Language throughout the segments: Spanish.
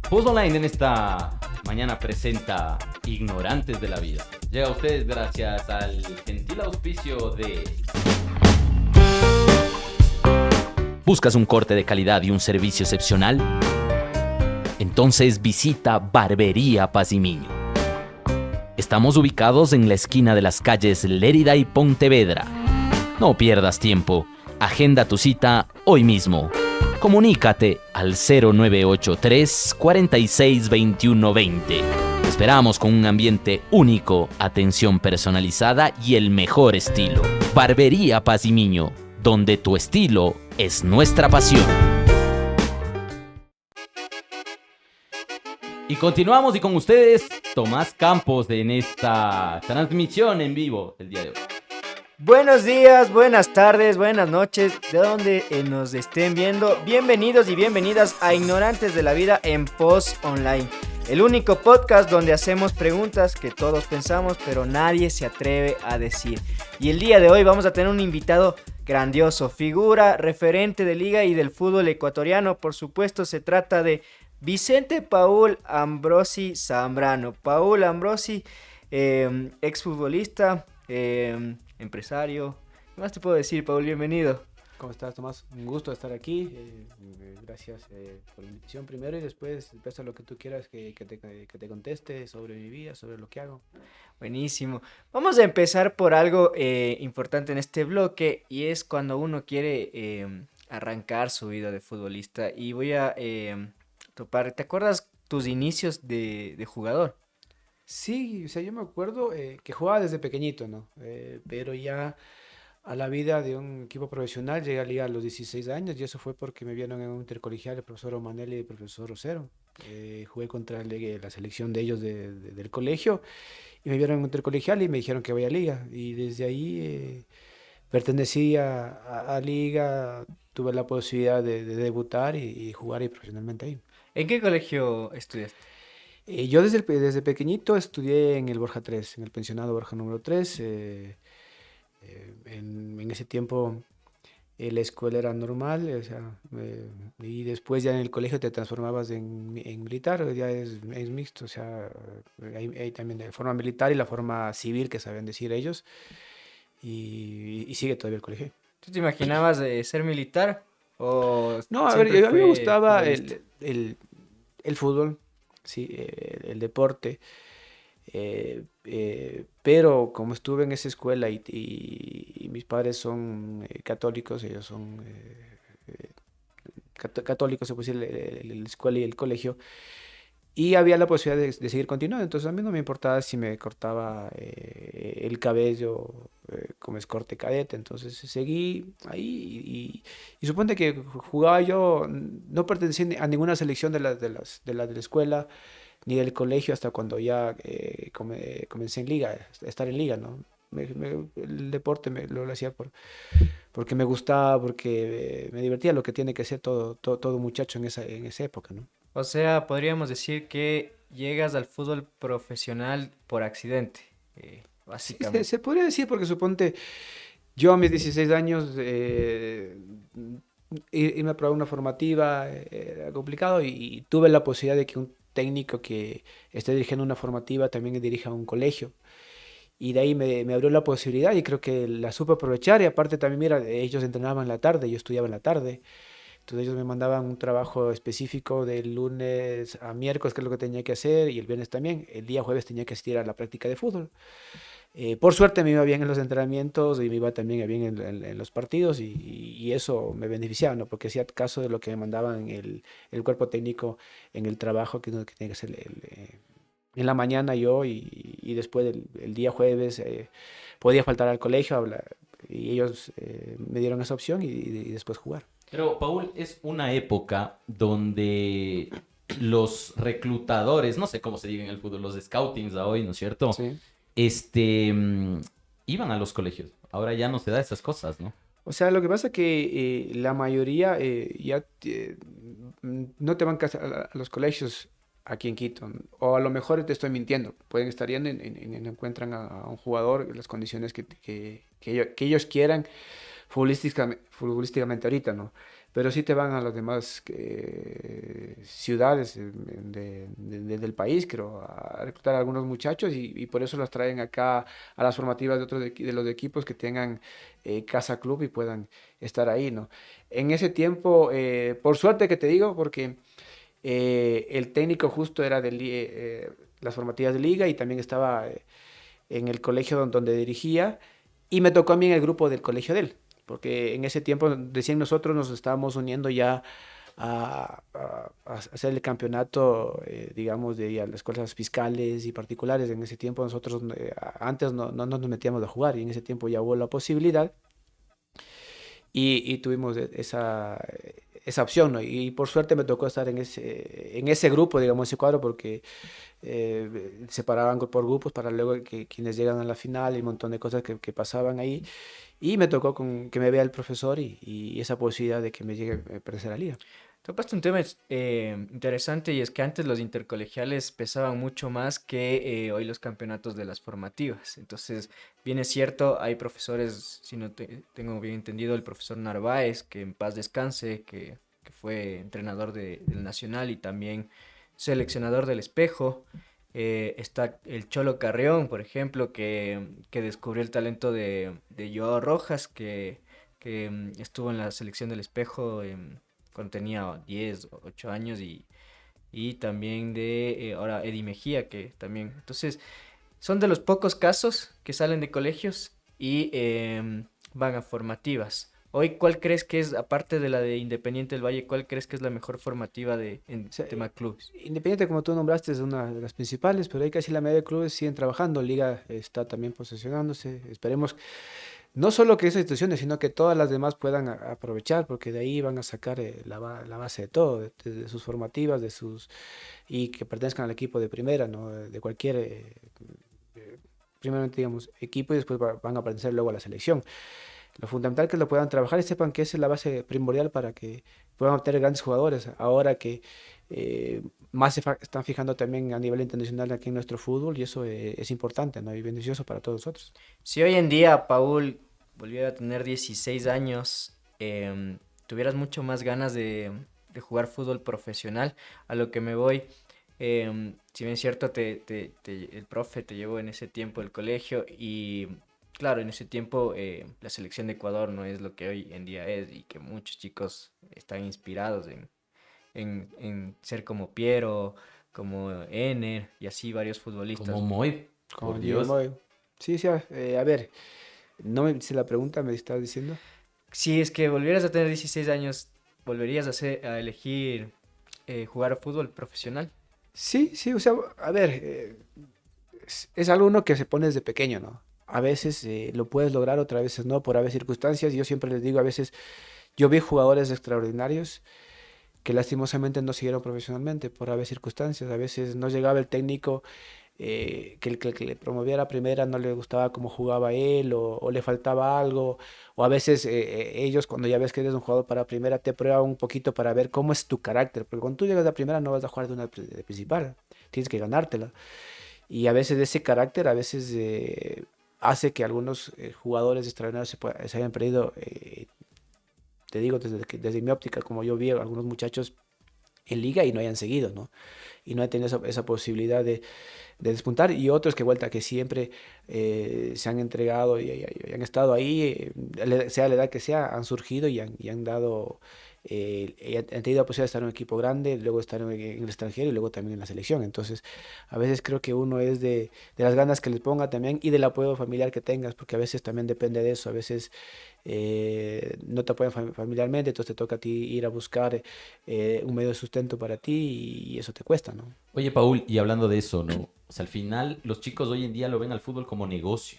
Post Online en esta mañana presenta Ignorantes de la Vida. Llega a ustedes gracias al gentil auspicio de... ¿Buscas un corte de calidad y un servicio excepcional? Entonces visita Barbería Pazimiño. Estamos ubicados en la esquina de las calles Lérida y Pontevedra. No pierdas tiempo. Agenda tu cita hoy mismo. Comunícate al 0983 46 21 20. Te esperamos con un ambiente único, atención personalizada y el mejor estilo. Barbería Pazimiño, donde tu estilo es nuestra pasión. Y continuamos y con ustedes, Tomás Campos en esta transmisión en vivo del día de hoy. Buenos días, buenas tardes, buenas noches, de donde nos estén viendo. Bienvenidos y bienvenidas a Ignorantes de la Vida en Post Online. El único podcast donde hacemos preguntas que todos pensamos, pero nadie se atreve a decir. Y el día de hoy vamos a tener un invitado grandioso, figura, referente de liga y del fútbol ecuatoriano. Por supuesto, se trata de Vicente Paul Ambrosi Zambrano. Paul Ambrosi, exfutbolista, empresario. ¿Qué más te puedo decir, Paul? Bienvenido. ¿Cómo estás, Tomás? Un gusto estar aquí. Gracias por la invitación primero y después empezar lo que tú quieras que te conteste sobre mi vida, sobre lo que hago. Buenísimo. Vamos a empezar por algo importante en este bloque y es cuando uno quiere arrancar su vida de futbolista. Y voy a topar. ¿Te acuerdas tus inicios de jugador? Sí, o sea, yo me acuerdo que jugaba desde pequeñito, ¿no? Pero ya a la vida de un equipo profesional llegué a liga a los 16 años y eso fue porque me vieron en un intercolegial el profesor Omanelli y el profesor Rosero. Jugué contra la selección de ellos del colegio y me vieron en un intercolegial y me dijeron que vaya a liga. Y desde ahí pertenecí a liga, tuve la posibilidad de debutar y jugar ahí profesionalmente ahí. ¿En qué colegio estudiaste? Yo desde pequeñito estudié en el Borja 3, en el pensionado Borja número 3. En ese tiempo la escuela era normal, o sea, y después ya en el colegio te transformabas en militar, ya es mixto, o sea, hay también la forma militar y la forma civil que saben decir ellos, y sigue todavía el colegio. ¿Tú te imaginabas ser militar o No, a ver, siempre a mí me fue gustaba futbolista? el fútbol, sí, el deporte. Pero como estuve en esa escuela y mis padres son católicos, ellos son católicos, se puede decir, la escuela y el colegio, y había la posibilidad de seguir continuando, entonces a mí no me importaba si me cortaba el cabello como es corte cadete, entonces seguí ahí y suponte que jugaba yo, no pertenecía a ninguna selección de la escuela ni del colegio hasta cuando ya comencé en liga, a estar en liga, ¿no? El deporte lo hacía porque me gustaba, porque me divertía, lo que tiene que ser todo muchacho en esa época, ¿no? O sea, podríamos decir que llegas al fútbol profesional por accidente, Sí, básicamente. se podría decir porque suponte, yo a mis 16 años irme a probar una formativa era complicado y tuve la posibilidad de que un técnico que esté dirigiendo una formativa también dirija un colegio. Y de ahí me abrió la posibilidad y creo que la supe aprovechar. Y aparte también, mira, ellos entrenaban en la tarde, yo estudiaba en la tarde. Entonces ellos me mandaban un trabajo específico de lunes a miércoles, que es lo que tenía que hacer, y el viernes también. El día jueves tenía que asistir a la práctica de fútbol. Por suerte me iba bien en los entrenamientos y me iba también bien en los partidos y eso me beneficiaba, ¿no? Porque hacía caso de lo que me mandaban el cuerpo técnico en el trabajo que tenía que hacer en la mañana yo y después el día jueves podía faltar al colegio y ellos me dieron esa opción y después jugar. Pero, Paul, es una época donde los reclutadores, no sé cómo se diga en el fútbol, los scoutings a hoy, ¿no es cierto? Sí. Este, iban a los colegios. Ahora ya no se da esas cosas, ¿no? O sea, lo que pasa es que la mayoría ya no te van a los colegios aquí en Quito. O a lo mejor te estoy mintiendo. Pueden estar yendo y no encuentran a un jugador en las condiciones que ellos quieran futbolísticamente ahorita, ¿no? pero sí te van a las demás ciudades del país, creo, a reclutar a algunos muchachos y por eso los traen acá a las formativas de de los equipos que tengan casa club y puedan estar ahí, ¿no? En ese tiempo, por suerte que te digo, porque el técnico justo era de las formativas de liga y también estaba en el colegio donde dirigía y me tocó a mí en el grupo del colegio de él, porque en ese tiempo recién nosotros nos estábamos uniendo ya a hacer el campeonato, digamos, de a las escuelas fiscales y particulares. En ese tiempo nosotros antes no nos metíamos a jugar y en ese tiempo ya hubo la posibilidad y tuvimos esa opción, ¿no? Y por suerte me tocó estar en ese grupo, digamos, ese cuadro, porque separaban por grupos para luego que quienes llegan a la final y un montón de cosas que pasaban ahí. Y me tocó que me vea el profesor y esa posibilidad de que me llegue a pertenecer a la liga. Topaste un tema interesante y es que antes los intercolegiales pesaban mucho más que hoy los campeonatos de las formativas. Entonces, bien es cierto, hay profesores, si no tengo bien entendido, el profesor Narváez, que en paz descanse, que fue entrenador del Nacional y también seleccionador del Espejo. Está el Cholo Carrión, por ejemplo, que descubrió el talento de Joao Rojas, que estuvo en la selección del Espejo cuando tenía 10 o 8 años y también de ahora Eddie Mejía, que también. Entonces, son de los pocos casos que salen de colegios y van a formativas. Hoy, ¿cuál crees que es, aparte de la de Independiente del Valle, cuál crees que es la mejor formativa en O sea, tema clubes? Independiente, como tú nombraste, es una de las principales, pero ahí casi la mayoría de clubes siguen trabajando. Liga está también posesionándose. Esperemos no solo que esas instituciones, sino que todas las demás puedan aprovechar, porque de ahí van a sacar la base de todo, de sus formativas, y que pertenezcan al equipo de primera, ¿no? De cualquier, primeramente, digamos, equipo y después van a pertenecer luego a la selección. Lo fundamental es que lo puedan trabajar y sepan que esa es la base primordial para que puedan obtener grandes jugadores. Ahora que más están fijando también a nivel internacional aquí en nuestro fútbol y eso es importante, ¿no? Y beneficioso para todos nosotros. Si hoy en día Paul volviera a tener 16 años, tuvieras mucho más ganas de jugar fútbol profesional, a lo que me voy, si bien es cierto, el profe te llevó en ese tiempo el colegio y claro, en ese tiempo la selección de Ecuador no es lo que hoy en día es y que muchos chicos están inspirados en ser como Piero, como Ener y así varios Como futbolistas. Moy, por Con Dios. Guillermo. Sí, sí, a ver, no me hice la pregunta, me estás diciendo. Si es que volvieras a tener 16 años, ¿volverías a elegir jugar fútbol profesional? Sí, sí, o sea, a ver, es algo uno que se pone desde pequeño, ¿no? A veces lo puedes lograr, otras veces no, por haber circunstancias. Yo siempre les digo, a veces yo vi jugadores extraordinarios que lastimosamente no siguieron profesionalmente por haber circunstancias. A veces no llegaba el técnico que le promovía la primera, no le gustaba cómo jugaba él o le faltaba algo. O a veces ellos cuando ya ves que eres un jugador para primera te prueban un poquito para ver cómo es tu carácter. Porque cuando tú llegas a primera no vas a jugar de una de principal, tienes que ganártela. Y a veces ese carácter a veces hace que algunos jugadores extraordinarios se hayan perdido. Te digo, desde mi óptica, como yo vi a algunos muchachos en liga y no hayan seguido, ¿no? Y no han tenido esa posibilidad de despuntar. Y otros que vuelta que siempre se han entregado y han estado ahí, sea la edad que sea, han surgido y han dado, han tenido la posibilidad de estar en un equipo grande, luego estar en el extranjero y luego también en la selección. Entonces, a veces creo que uno es de las ganas que les ponga también y del apoyo familiar que tengas, porque a veces también depende de eso. A veces no te apoyan familiarmente, entonces te toca a ti ir a buscar un medio de sustento para ti y eso te cuesta, ¿no? Oye, Paul, y hablando de eso, ¿no? O sea, al final los chicos hoy en día lo ven al fútbol como negocio.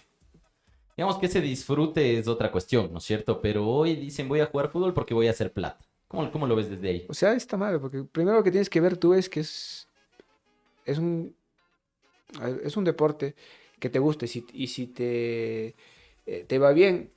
Digamos que ese disfrute es otra cuestión, ¿no es cierto? Pero hoy dicen voy a jugar fútbol porque voy a hacer plata. ¿Cómo lo ves desde ahí? O sea, está mal, porque primero lo que tienes que ver tú es que es un, es un deporte que te guste y si te va bien,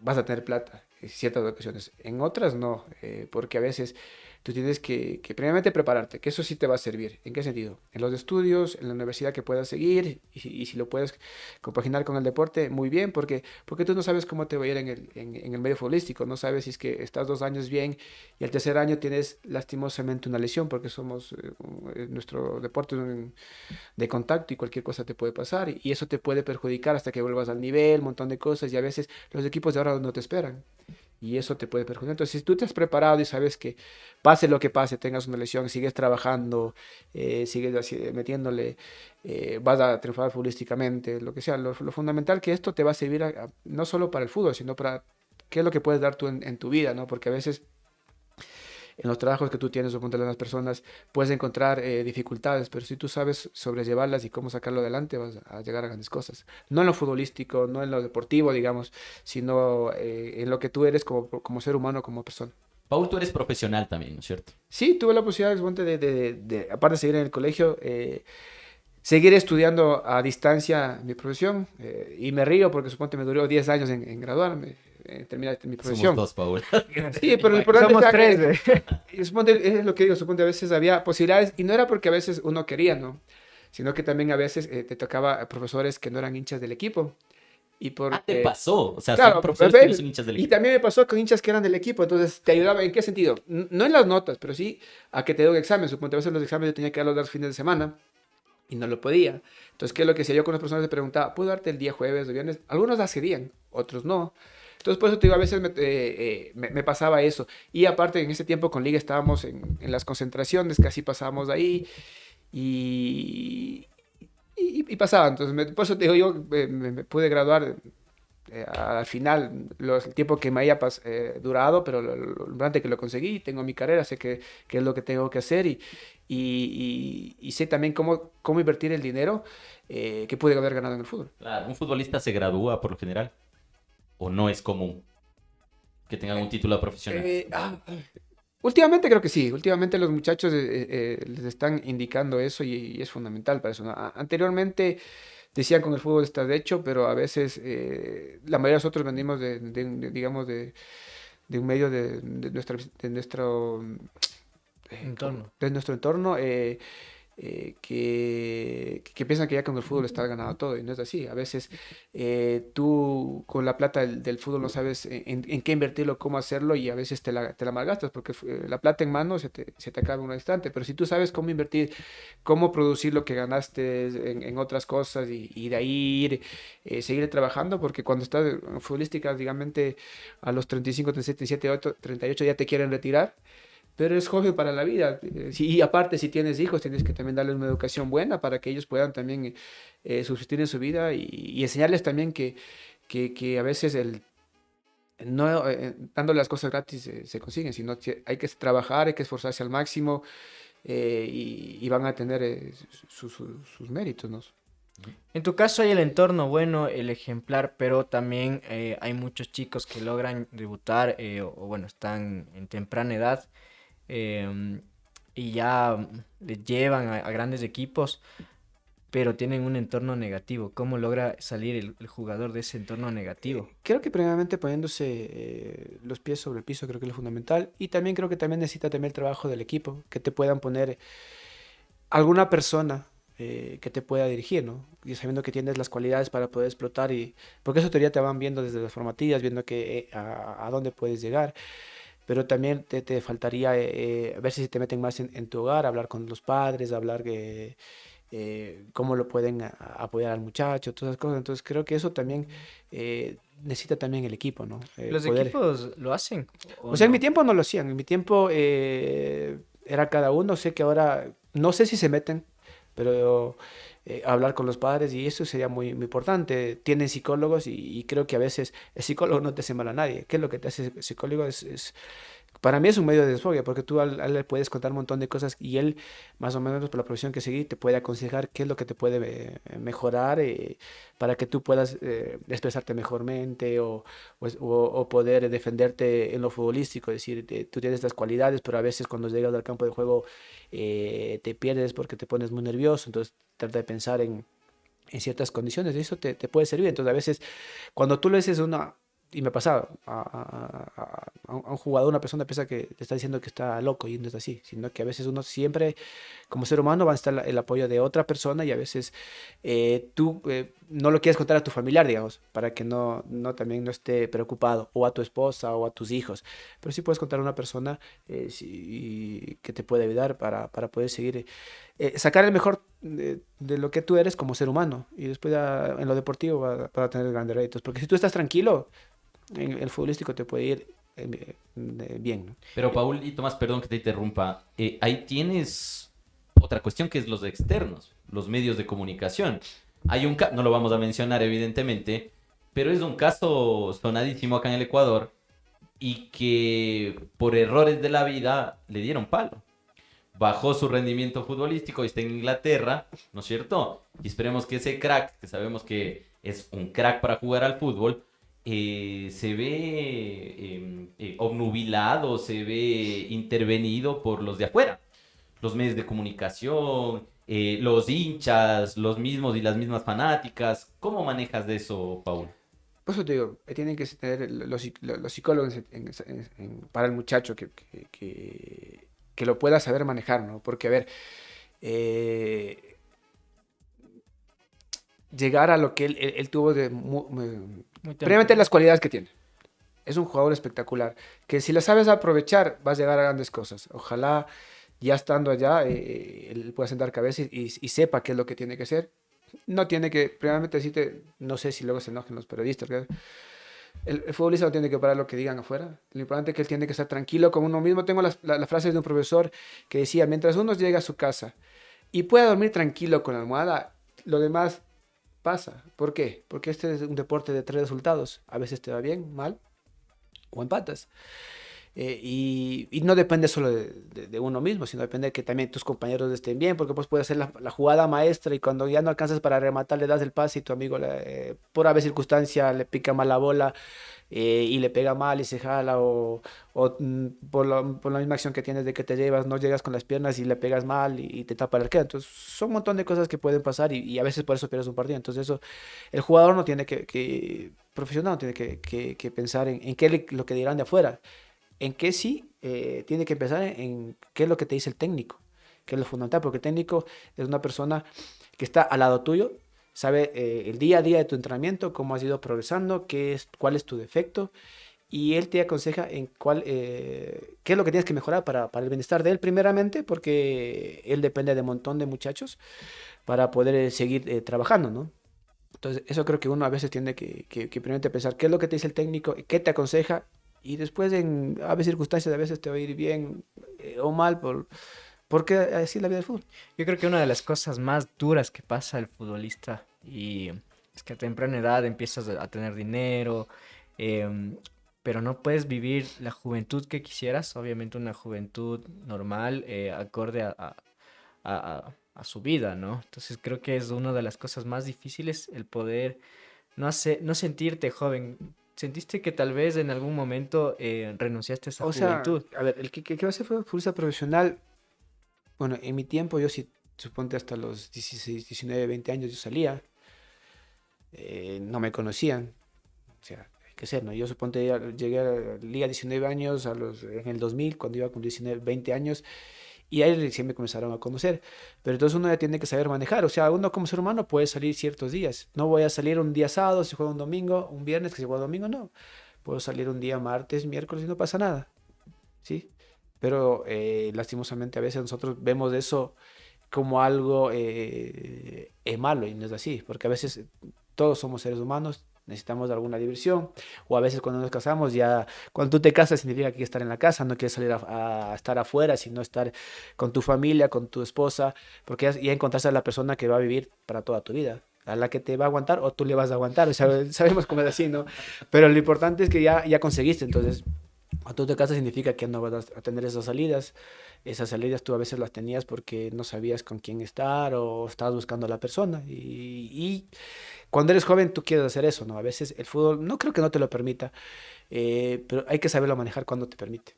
vas a tener plata en ciertas ocasiones. En otras no, porque a veces tú tienes que primeramente prepararte, que eso sí te va a servir. ¿En qué sentido? En los estudios, en la universidad que puedas seguir, y si lo puedes compaginar con el deporte, muy bien, porque tú no sabes cómo te va a ir en el medio futbolístico, no sabes si es que estás 2 años bien y el tercer año tienes lastimosamente una lesión, porque nuestro deporte es de contacto y cualquier cosa te puede pasar, y eso te puede perjudicar hasta que vuelvas al nivel, un montón de cosas, y a veces los equipos de ahora no te esperan. Y eso te puede perjudicar. Entonces, si tú te has preparado y sabes que pase lo que pase, tengas una lesión, sigues trabajando, sigues metiéndole, vas a triunfar futbolísticamente, lo que sea, lo fundamental que esto te va a servir no solo para el fútbol, sino para qué es lo que puedes dar tú en tu vida, ¿no? Porque a veces en los trabajos que tú tienes o con las personas puedes encontrar dificultades, pero si tú sabes sobrellevarlas y cómo sacarlo adelante, vas a llegar a grandes cosas. No en lo futbolístico, no en lo deportivo, digamos, sino en lo que tú eres como ser humano, como persona. Paul, tú eres profesional también, ¿no es cierto? Sí, tuve la posibilidad, suponte, aparte de seguir en el colegio, seguir estudiando a distancia mi profesión. Y me río porque suponte me duró 10 años en graduarme, terminar mi profesión. Somos dos, Paul. Sí, pero lo importante Somos es tres, güey. y suponte, es lo que digo, suponte a veces había posibilidades y no era porque a veces uno quería, ¿no? Sino que también a veces te tocaba profesores que no eran hinchas del equipo. Y Ah, te pasó. O sea, claro, son profesores que no son hinchas del y equipo. también me pasó con hinchas que eran del equipo, entonces te ayudaba, ¿en qué sentido? No en las notas, pero sí a que te dé un examen. Suponte a veces los exámenes yo tenía que darlos los fines de semana y no lo podía. Entonces, ¿qué es lo que hacía yo con las personas? Les preguntaba, ¿puedo darte el día jueves o viernes? Algunos las querían, otros no. Entonces, por eso te digo, a veces me pasaba eso. Y aparte, en ese tiempo con Liga estábamos en las concentraciones, casi pasábamos de ahí y, y pasaba. Entonces, por eso te digo, yo me pude graduar al final, el tiempo que me haya durado, pero lo importante es que lo conseguí, tengo mi carrera, sé qué es lo que tengo que hacer y sé también cómo invertir el dinero que pude haber ganado en el fútbol. Claro, un futbolista se gradúa por lo general. ¿O no es común que tengan un título profesional? Últimamente creo que sí, últimamente los muchachos les están indicando eso y es fundamental para eso, ¿no? Anteriormente decían con el fútbol está de hecho, pero a veces la mayoría de nosotros venimos digamos, de un medio Entorno. de nuestro entorno que piensan que ya con el fútbol está ganado todo y no es así. A veces tú con la plata del fútbol no sabes en qué invertirlo, cómo hacerlo y a veces te la malgastas porque la plata en mano se te acaba en un instante. Pero si tú sabes cómo invertir, cómo producir lo que ganaste en otras cosas y de ahí seguir trabajando, porque cuando estás en futbolística, digamos, a los 35, 37, 38 ya te quieren retirar. Pero es joven para la vida. Y aparte, si tienes hijos, tienes que también darles una educación buena para que ellos puedan también subsistir en su vida y enseñarles también que a veces no, dando las cosas gratis se consiguen, sino que hay que trabajar, hay que esforzarse al máximo y van a tener sus méritos, ¿no? En tu caso hay el entorno bueno, el ejemplar, pero también hay muchos chicos que logran debutar o bueno, están en temprana edad y ya les llevan a grandes equipos, pero tienen un entorno negativo. ¿Cómo logra salir el jugador de ese entorno negativo? Creo que primeramente poniéndose los pies sobre el piso creo que es lo fundamental y también creo que también necesita también el trabajo del equipo, que te puedan poner alguna persona que te pueda dirigir, ¿no? Y sabiendo que tienes las cualidades para poder explotar porque eso te van viendo desde las formativas, viendo a dónde puedes llegar. Pero también te faltaría ver si te meten más en tu hogar, hablar con los padres, hablar cómo lo pueden apoyar al muchacho, todas esas cosas. Entonces creo que eso también necesita también el equipo, ¿no? ¿Los equipos lo hacen o O sea, en mi no? tiempo no lo hacían, en mi tiempo era cada uno, sé que ahora, no sé si se meten, pero hablar con los padres y eso sería muy, muy importante. Tienen psicólogos y creo que a veces el psicólogo no te hace mal a nadie. ¿Qué es lo que te hace el psicólogo? Para mí es un medio de desfogue porque tú a él le puedes contar un montón de cosas y él, más o menos por la profesión que seguí, te puede aconsejar qué es lo que te puede mejorar para que tú puedas expresarte mejormente o poder defenderte en lo futbolístico. Es decir, tú tienes estas cualidades, pero a veces cuando llegas al campo de juego te pierdes porque te pones muy nervioso, entonces trata de pensar en ciertas condiciones y eso te puede servir. Entonces a veces cuando tú le haces y me ha pasado, a un jugador, una persona piensa que te está diciendo que está loco y no es así, sino que a veces uno siempre, como ser humano, va a estar el apoyo de otra persona y a veces tú no lo quieres contar a tu familiar, digamos, para que también no esté preocupado, o a tu esposa o a tus hijos, pero sí puedes contar a una persona que te puede ayudar para poder seguir, sacar el mejor de lo que tú eres como ser humano y después ya en lo deportivo va a tener grandes réditos, porque si tú estás tranquilo, en el futbolístico te puede ir bien, ¿no? Pero Paul y Tomás, perdón que te interrumpa, ahí tienes otra cuestión que es los externos, los medios de comunicación. Hay no lo vamos a mencionar evidentemente, pero es un caso sonadísimo acá en el Ecuador y que por errores de la vida le dieron palo. Bajó su rendimiento futbolístico y está en Inglaterra, ¿no es cierto? Y esperemos que ese crack, que sabemos que es un crack para jugar al fútbol, se ve obnubilado, se ve intervenido por los de afuera, los medios de comunicación, los hinchas, los mismos y las mismas fanáticas. ¿Cómo manejas de eso, Paul? Por eso te digo, tienen que tener los psicólogos para el muchacho que lo pueda saber manejar, ¿no? Porque, a ver, eh, llegar a lo que él tuvo primeramente las cualidades que tiene. Es un jugador espectacular, que si la sabes aprovechar, vas a llegar a grandes cosas. Ojalá ya estando allá, él pueda sentar cabeza y sepa qué es lo que tiene que hacer. No tiene que, primeramente decirte, no sé si luego se enojen los periodistas, ¿verdad? El futbolista no tiene que parar lo que digan afuera. Lo importante es que él tiene que estar tranquilo con uno mismo. Tengo las frases de un profesor que decía, mientras uno llega a su casa y pueda dormir tranquilo con la almohada, lo demás pasa. ¿Por qué? Porque este es un deporte de 3 resultados. A veces te va bien, mal o empatas. Y no depende solo de uno mismo, sino depende de que también tus compañeros estén bien, porque pues puedes hacer la jugada maestra y cuando ya no alcanzas para rematar le das el pase y tu amigo por ave circunstancia le pica mal la bola y le pega mal y se jala por la misma acción que tienes de que te llevas, no llegas con las piernas y le pegas mal y te tapa el arquero. Entonces son un montón de cosas que pueden pasar y a veces por eso pierdes un partido. Entonces eso, el jugador no tiene profesional no tiene que pensar en qué lo que dirán de afuera. En qué sí tiene que empezar en qué es lo que te dice el técnico, que es lo fundamental, porque el técnico es una persona que está al lado tuyo, sabe el día a día de tu entrenamiento, cómo has ido progresando, cuál es tu defecto, y él te aconseja en qué es lo que tienes que mejorar para el bienestar de él primeramente, porque él depende de un montón de muchachos para poder seguir trabajando, ¿no? Entonces, eso creo que uno a veces tiene que primeramente pensar qué es lo que te dice el técnico, qué te aconseja, y después a veces circunstancias a veces te va a ir bien o mal porque así es la vida del fútbol. Yo creo que una de las cosas más duras que pasa al futbolista y es que a temprana edad empiezas a tener dinero, pero no puedes vivir la juventud que quisieras, obviamente una juventud normal, acorde a su vida, ¿no? Entonces creo que es una de las cosas más difíciles el poder no sentirte joven. ¿Sentiste que tal vez en algún momento renunciaste a esa O sea, juventud? a ver, el que va a ser futbolista profesional, bueno, en mi tiempo yo sí, suponte hasta los 16, 19, 20 años yo salía, no me conocían, o sea, hay que ser, ¿no? Yo suponte llegué a la liga 19 años en el 2000, cuando iba con 19, 20 años, y ahí recién me comenzaron a conocer. Pero entonces uno ya tiene que saber manejar. O sea, uno como ser humano puede salir ciertos días. No voy a salir un día sábado, si juega un domingo, un viernes, que si juega domingo, no. Puedo salir un día martes, miércoles y no pasa nada. ¿Sí? Pero lastimosamente a veces nosotros vemos eso como algo malo y no es así. Porque a veces todos somos seres humanos, necesitamos alguna diversión, o a veces cuando nos casamos, ya cuando tú te casas significa que quieres estar en la casa, no quieres salir a estar afuera, sino estar con tu familia, con tu esposa, porque ya encontraste a la persona que va a vivir para toda tu vida, a la que te va a aguantar o tú le vas a aguantar, o sea, sabemos cómo es así, ¿no? Pero lo importante es que ya conseguiste, entonces cuando tú te casas significa que no vas a tener esas salidas tú a veces las tenías porque no sabías con quién estar o estabas buscando a la persona y cuando eres joven tú quieres hacer eso, ¿no? A veces el fútbol no creo que no te lo permita, pero hay que saberlo manejar cuando te permite,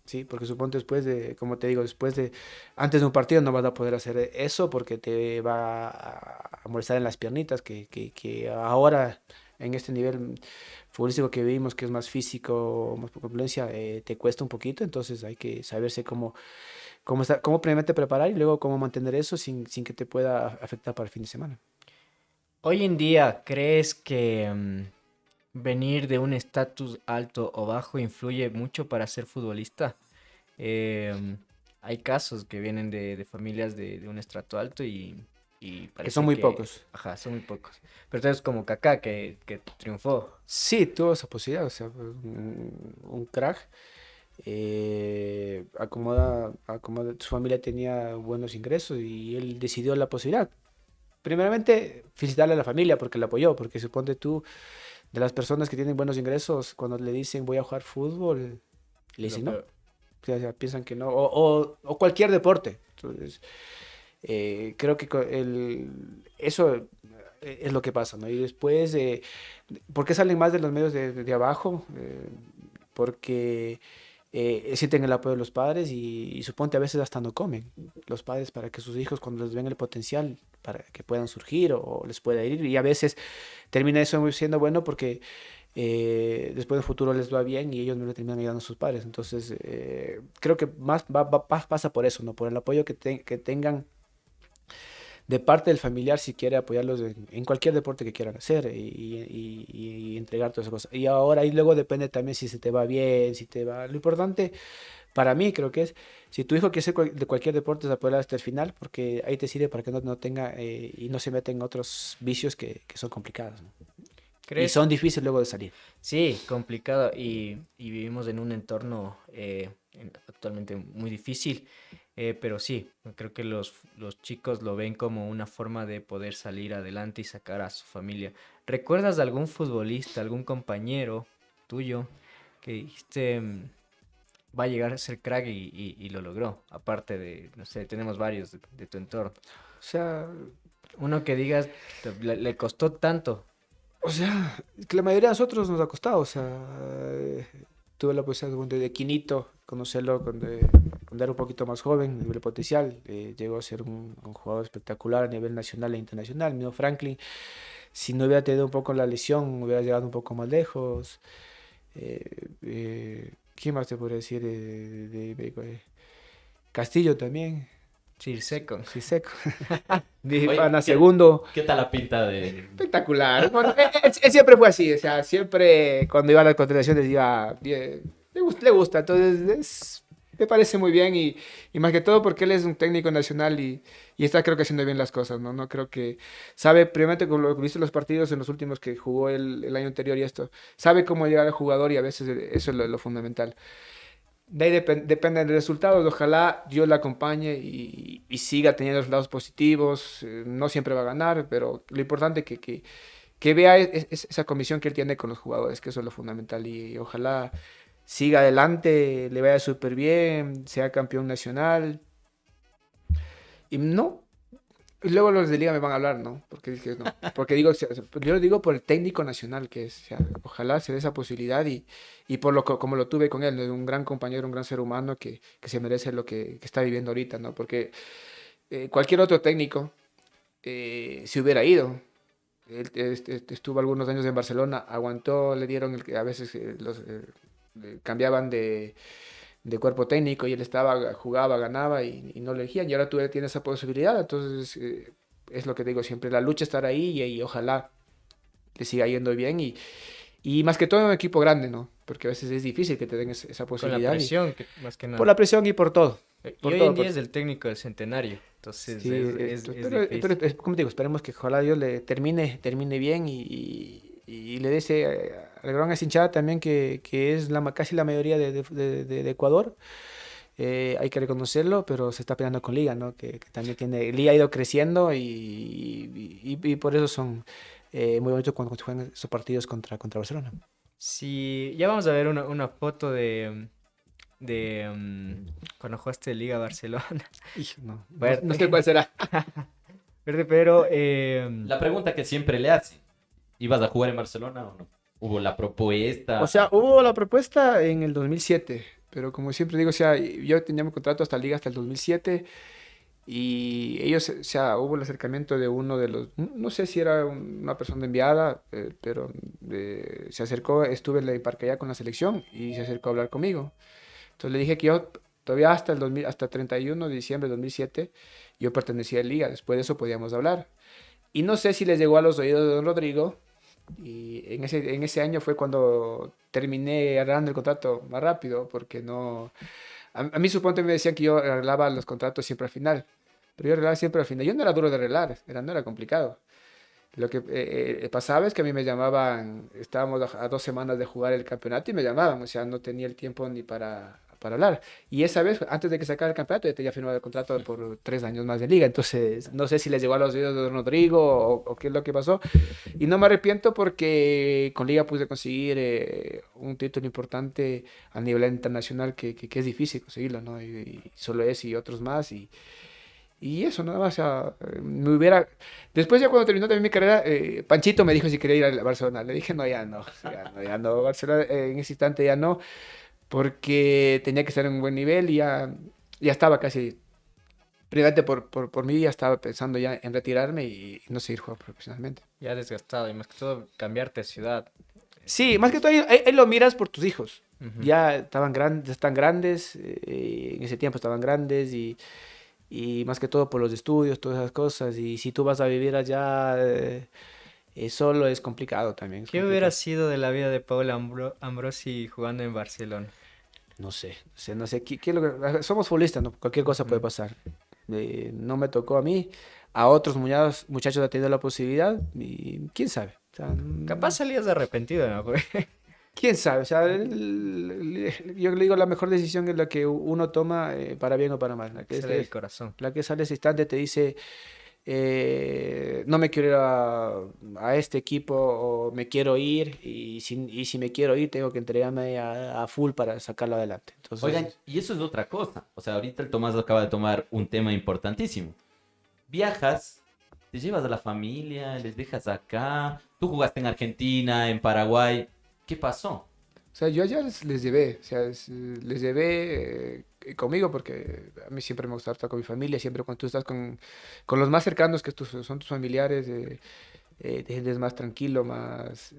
¿sí? Porque suponte después como te digo, antes de un partido no vas a poder hacer eso porque te va a molestar en las piernitas, que ahora en este nivel futbolístico que vivimos, que es más físico, más por competencia, te cuesta un poquito, entonces hay que saberse cómo primeramente preparar y luego cómo mantener eso sin que te pueda afectar para el fin de semana. Hoy en día, ¿crees que venir de un estatus alto o bajo influye mucho para ser futbolista? Hay casos que vienen de familias de un estrato alto y Que parece son muy pocos. Ajá, son muy pocos. Pero entonces como Kaká que triunfó. Sí, tuvo esa posibilidad, o sea, un crack. Su familia tenía buenos ingresos y él decidió la posibilidad. Primeramente, felicitarle a la familia porque le apoyó, porque suponte tú, de las personas que tienen buenos ingresos, cuando le dicen voy a jugar fútbol, le dicen no. O sea, piensan que no, o cualquier deporte. Entonces, creo que eso es lo que pasa, ¿no? Y después, ¿por qué salen más de los medios de abajo? Porque sienten el apoyo de los padres y suponte a veces hasta no comen los padres para que sus hijos cuando les ven el potencial para que puedan surgir o les pueda ir y a veces termina eso siendo bueno porque después en el futuro les va bien y ellos no le terminan ayudando a sus padres. Entonces creo que más pasa por eso, ¿no? Por el apoyo que tengan de parte del familiar si quiere apoyarlos en cualquier deporte que quieran hacer y entregar todas esas cosas. Y ahora ahí luego depende también si se te va bien, si te va... Lo importante para mí creo que es, si tu hijo quiere ser de cualquier deporte, es apoyar hasta el final, porque ahí te sirve para que no tenga y no se meta en otros vicios que son complicados, ¿no? Y son difíciles luego de salir. Sí, complicado y vivimos en un entorno actualmente muy difícil, pero sí, creo que los chicos lo ven como una forma de poder salir adelante y sacar a su familia. ¿Recuerdas de algún futbolista, algún compañero tuyo que dijiste va a llegar a ser crack y lo logró? Aparte de, no sé, tenemos varios de tu entorno. O sea, Uno que digas, le costó tanto. O sea, que la mayoría de nosotros nos ha costado, o sea, tuve la posibilidad de Quinito, conocerlo cuando era un poquito más joven, nivel potencial, llegó a ser un jugador espectacular a nivel nacional e internacional. Mino Franklin, si no hubiera tenido un poco la lesión, hubiera llegado un poco más lejos. ¿Quién más te podría decir? Castillo también. Chirseco. Sí, seco. Oye, Pana segundo. ¿Qué tal la pinta de...? Espectacular. Bueno, él siempre fue así, o sea, siempre cuando iba a las contrataciones iba bien, le gusta, entonces me parece muy bien y más que todo porque él es un técnico nacional y está creo que haciendo bien las cosas, ¿no? No creo que sabe, primeramente con lo que viste los partidos en los últimos que jugó el año anterior y esto, sabe cómo llegar al jugador y a veces eso es lo fundamental. De ahí depende del resultado. Ojalá Dios la acompañe y siga teniendo resultados positivos. No siempre va a ganar, pero lo importante es que vea esa comisión que él tiene con los jugadores, que eso es lo fundamental. Y ojalá siga adelante, le vaya súper bien, sea campeón nacional. Y no. Y luego los de liga me van a hablar, ¿no? Porque dije, no. Porque digo, yo lo digo por el técnico nacional que es. O sea, ojalá se dé esa posibilidad y por como lo tuve con él, ¿no? Un gran compañero, un gran ser humano que se merece lo que está viviendo ahorita, ¿no? Porque cualquier otro técnico se hubiera ido. Él estuvo algunos años en Barcelona, aguantó, le dieron, a veces cambiaban de cuerpo técnico y él jugaba, ganaba y no lo elegían y ahora tú tienes esa posibilidad, entonces es lo que digo siempre, la lucha estará ahí y ojalá le siga yendo bien y más que todo en un equipo grande, ¿no? Porque a veces es difícil que te den esa posibilidad. Por la presión, más que nada. Por la presión y por todo. Y hoy en día es el técnico del centenario, entonces sí, es pero como te digo, esperemos que ojalá Dios le termine bien y le dé al gran hinchada también que es casi la mayoría de Ecuador. Hay que reconocerlo, pero se está peleando con Liga, ¿no? Que también Liga ha ido creciendo y por eso son muy bonitos cuando juegan esos partidos contra Barcelona. Sí, ya vamos a ver una foto de cuando jugaste Liga Barcelona. No sé cuál será. Pero La pregunta que siempre le hacen, ¿ibas a jugar en Barcelona o no? ¿Hubo la propuesta? O sea, hubo la propuesta en el 2007, pero como siempre digo, o sea, yo tenía mi contrato hasta Liga hasta el 2007 Y ellos, o sea, hubo el acercamiento de uno de los, no sé si era una persona enviada, pero se acercó, estuve en la Parque allá con la selección y se acercó a hablar conmigo. Entonces le dije que yo todavía hasta el 2000, hasta 31 de diciembre de 2007, yo pertenecía a Liga, después de eso podíamos hablar. Y no sé si les llegó a los oídos de don Rodrigo, y en ese año fue cuando terminé arreglando el contrato más rápido, porque no... A mí suponte me decían que yo arreglaba los contratos siempre al final, pero yo arreglaba siempre al final. Yo no era duro de arreglar, no era complicado. Lo que pasaba es que a mí me llamaban, estábamos a 2 semanas de jugar el campeonato y me llamaban, o sea, no tenía el tiempo ni para hablar. Y esa vez, antes de que sacara el campeonato, ya tenía firmado el contrato por 3 años más de liga. Entonces, no sé si les llegó a los oídos de don Rodrigo o qué es lo que pasó. Y no me arrepiento porque con liga pude conseguir un título importante a nivel internacional que es difícil conseguirlo, ¿no? Y solo ese y otros más. Y eso, nada más, o sea, me hubiera... Después ya cuando terminó también mi carrera, Panchito me dijo si quería ir a Barcelona. Le dije, no, ya no, ya no, Barcelona en ese instante ya no, porque tenía que estar en un buen nivel y ya estaba casi, private por mí, ya estaba pensando ya en retirarme y no seguir jugando profesionalmente. Ya desgastado y más que todo cambiarte de ciudad. Sí, más que todo ahí lo miras por tus hijos. Ujú. Ya estaban grandes, están grandes, en ese tiempo estaban grandes y más que todo por los estudios, todas esas cosas. Y si tú vas a vivir allá solo es complicado también. Es ¿Qué hubiera complicado. sido de la vida de Paul Ambrosi jugando en Barcelona? No sé, ¿qué es lo somos futbolistas, ¿no? Cualquier cosa puede Ujú. pasar. No me tocó a mí, a otros muchachos ha tenido la posibilidad y quién sabe. O sea, Capaz salías arrepentido, ¿no? quién sabe. O sea, yo le digo, la mejor decisión es la que uno toma para bien o para mal. La que, Sale del corazón. la que sale ese instante te dice, no me quiero ir a este equipo o me quiero ir y si me quiero ir tengo que entregarme a full para sacarlo adelante. Oigan, Entonces, y eso es otra cosa. O sea, ahorita el Tomás acaba de tomar un tema importantísimo. Viajas, te llevas a la familia, les dejas acá. Tú jugaste en Argentina, en Paraguay. ¿Qué pasó? o sea, yo allá les llevé, o sea, les llevé conmigo porque a mí siempre me gusta estar con mi familia, siempre cuando tú estás con los más cercanos que son tus familiares, te sientes más tranquilo, más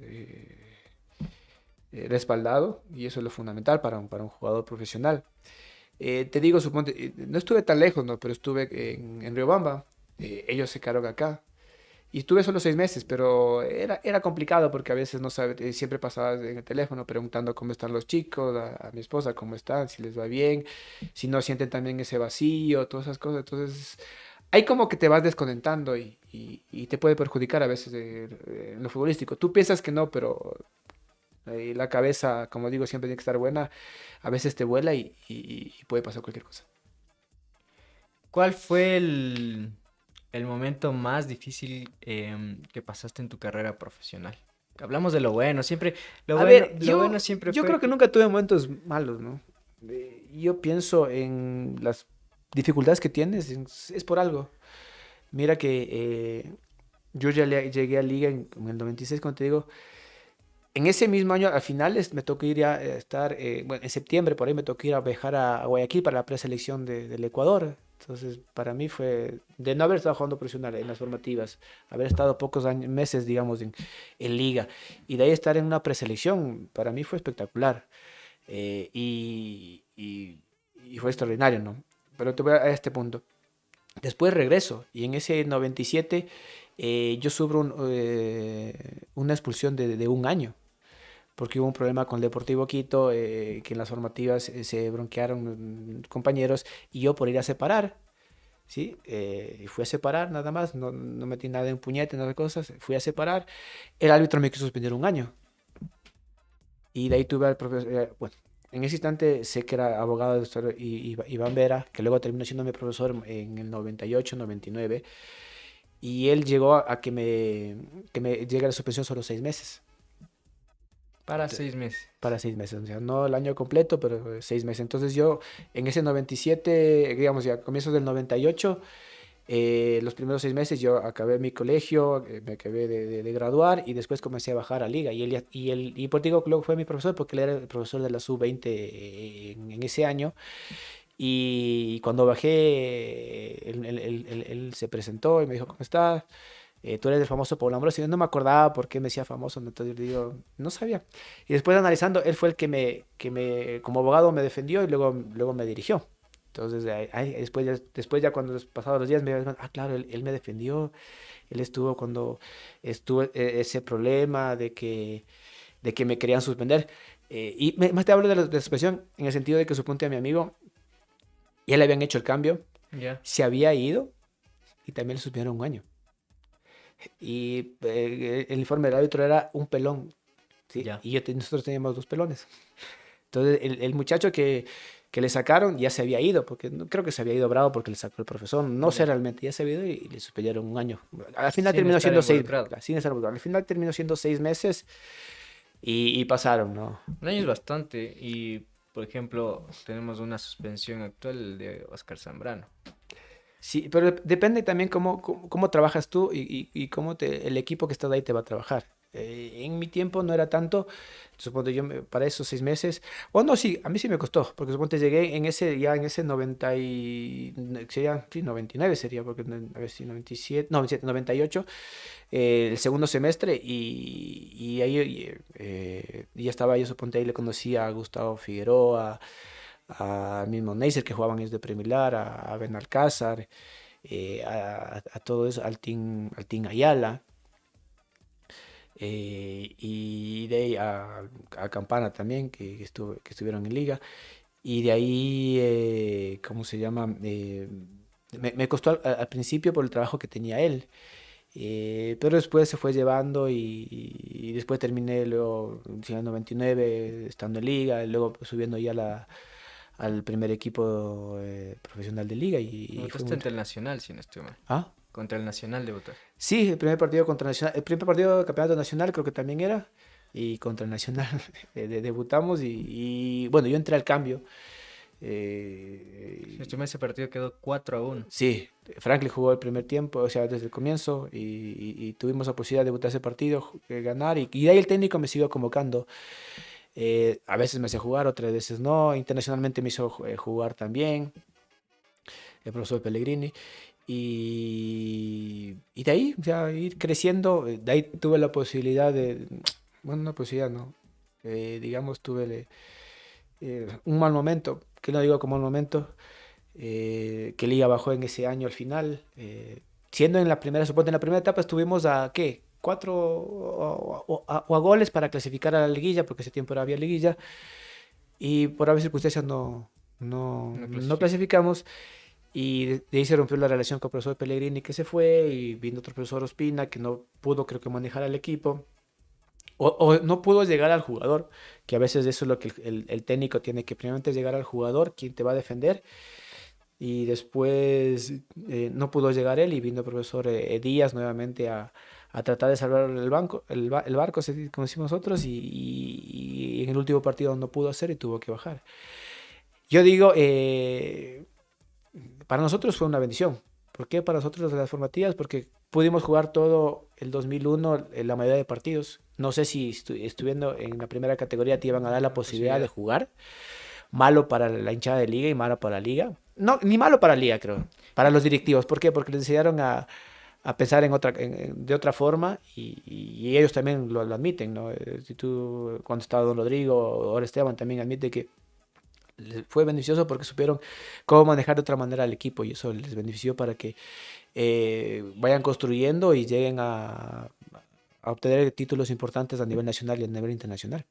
respaldado y eso es lo fundamental para un jugador profesional. Te digo, suponte, no estuve tan lejos, ¿no? Pero estuve en Riobamba, ellos se quedaron acá. Y estuve solo 6 meses, pero era complicado porque a veces no sabes, siempre pasabas en el teléfono preguntando cómo están los chicos, a mi esposa cómo están, si les va bien, si no sienten también ese vacío, todas esas cosas. Entonces, hay como que te vas desconectando y te puede perjudicar a veces en lo futbolístico. Tú piensas que no, pero la cabeza, como digo, siempre tiene que estar buena. A veces te vuela y puede pasar cualquier cosa. ¿Cuál fue el momento más difícil que pasaste en tu carrera profesional? Hablamos de lo bueno, siempre, A ver, lo bueno siempre yo fue creo que nunca tuve momentos malos, ¿no? Yo pienso en las dificultades que tienes, es por algo. Mira que yo ya llegué a Liga en el 96, como te digo. En ese mismo año, a finales, me tocó ir a estar, bueno, en septiembre por ahí me tocó ir a viajar a Guayaquil para la preselección del Ecuador. Entonces, para mí fue, de no haber estado jugando profesional en las formativas, haber estado pocos meses, digamos, en liga, y de ahí estar en una preselección, para mí fue espectacular. Y fue extraordinario, ¿no? Pero te voy a este punto. Después regreso, y en ese 97 yo sufro una expulsión de un año porque hubo un problema con el Deportivo Quito, que en las formativas se bronquearon compañeros y yo por ir a separar, ¿sí? Y fui a separar nada más, no metí nada en puñete, nada de cosas, fui a separar, el árbitro me quiso suspender un año y de ahí tuve al profesor, bueno, en ese instante sé que era abogado del doctor Iván Vera, que luego terminó siendo mi profesor en el 98, 99, y él llegó a que me llegue la suspensión solo 6 meses. para 6 meses. Para 6 meses, o sea, no el año completo, pero 6 meses. Entonces yo en ese 97, digamos ya a comienzos del 98, los primeros 6 meses yo acabé mi colegio, me acabé de graduar y después comencé a bajar a liga. Y por digo que luego fue mi profesor porque él era el profesor de la sub-20 en ese año. Y cuando bajé, él se presentó y me dijo, ¿cómo estás? Tú eres el famoso Pablo Ambrosio. Yo no me acordaba por qué me decía famoso, entonces yo digo, no sabía. Y después analizando, él fue el como abogado me defendió y luego me dirigió. Entonces, después ya cuando pasados los días me dijeron, claro, él me defendió, él estuvo cuando estuvo ese problema de que me querían suspender. Más te hablo de la suspensión en el sentido de que suponte a mi amigo, ya le habían hecho el cambio, se había ido y también le suspendieron un año. Y el informe del árbitro era un pelón, ¿sí? Y nosotros teníamos 2 pelones. Entonces el muchacho que le sacaron ya se había ido, porque creo que se había ido bravo porque le sacó el profesor, no sé realmente, ya se había ido y le suspendieron un año. Al final terminó siendo 6, sin estar involucrado. Al final terminó siendo 6 meses y pasaron, ¿no? Un año es bastante y, por ejemplo, tenemos una suspensión actual de Oscar Zambrano. Sí, pero depende también cómo trabajas tú y cómo el equipo que está ahí te va a trabajar. En mi tiempo no era tanto, suponte para esos 6 meses, o no, sí, a mí sí me costó, porque suponte llegué en ese 90 sería, sí, 99 sería, porque a ver si 97, no, 98, el segundo semestre, y ahí ya estaba yo, suponte ahí le conocí a Gustavo Figueroa, al mismo Neisser que jugaban ellos de Premilar, a Benalcázar, a todo eso, al Team Ayala, y de ahí a Campana también, que estuvieron en liga, y de ahí, ¿cómo se llama? Me costó al principio por el trabajo que tenía él, pero después se fue llevando y después terminé luego siendo 99, estando en liga, y luego subiendo ya al primer equipo profesional de liga. Debutaste ante el Nacional, si no estoy mal. ¿Ah? Contra el Nacional debutaste. Sí, el primer partido contra el Nacional, el primer partido de campeonato nacional creo que también era, y contra el Nacional debutamos y bueno, yo entré al cambio. Si no estoy mal, ese partido quedó 4-1. Sí, Franklin jugó el primer tiempo, o sea, desde el comienzo, y tuvimos la posibilidad de debutar ese partido, ganar, y de ahí el técnico me siguió convocando. A veces me hacía jugar, otras veces no. Internacionalmente me hizo jugar también el profesor Pellegrini. Y de ahí, ya ir creciendo, de ahí tuve la posibilidad bueno, una posibilidad, ¿no? Digamos, tuve un mal momento, que no digo como mal momento, que Liga bajó en ese año al final. Siendo en la primera, suponte, en la primera etapa estuvimos a, ¿qué? 4 o a goles para clasificar a la liguilla, porque ese tiempo había liguilla, y por haber circunstancias no clasificamos, y de ahí se rompió la relación con el profesor Pellegrini, que se fue, y vino otro profesor Ospina, que no pudo, creo que, manejar al equipo, o no pudo llegar al jugador, que a veces eso es lo que el técnico tiene que primeramente llegar al jugador, quien te va a defender, y después no pudo llegar él, y vino el profesor Díaz nuevamente a tratar de salvar el barco, como decimos nosotros, y en el último partido no pudo hacer y tuvo que bajar. Yo digo, para nosotros fue una bendición. ¿Por qué para nosotros las formativas? Porque pudimos jugar todo el 2001, en la mayoría de partidos. No sé si estuviendo en la primera categoría te iban a dar la posibilidad de jugar. Malo para la hinchada de liga y malo para la liga. No, ni malo para la liga, creo. Para los directivos. ¿Por qué? Porque les enseñaron a pensar de otra forma, y ellos también lo admiten, ¿no? Si tú, cuando estaba Don Rodrigo, ahora Esteban también admite que les fue beneficioso porque supieron cómo manejar de otra manera al equipo, y eso les benefició para que vayan construyendo y lleguen a obtener títulos importantes a nivel nacional y a nivel internacional.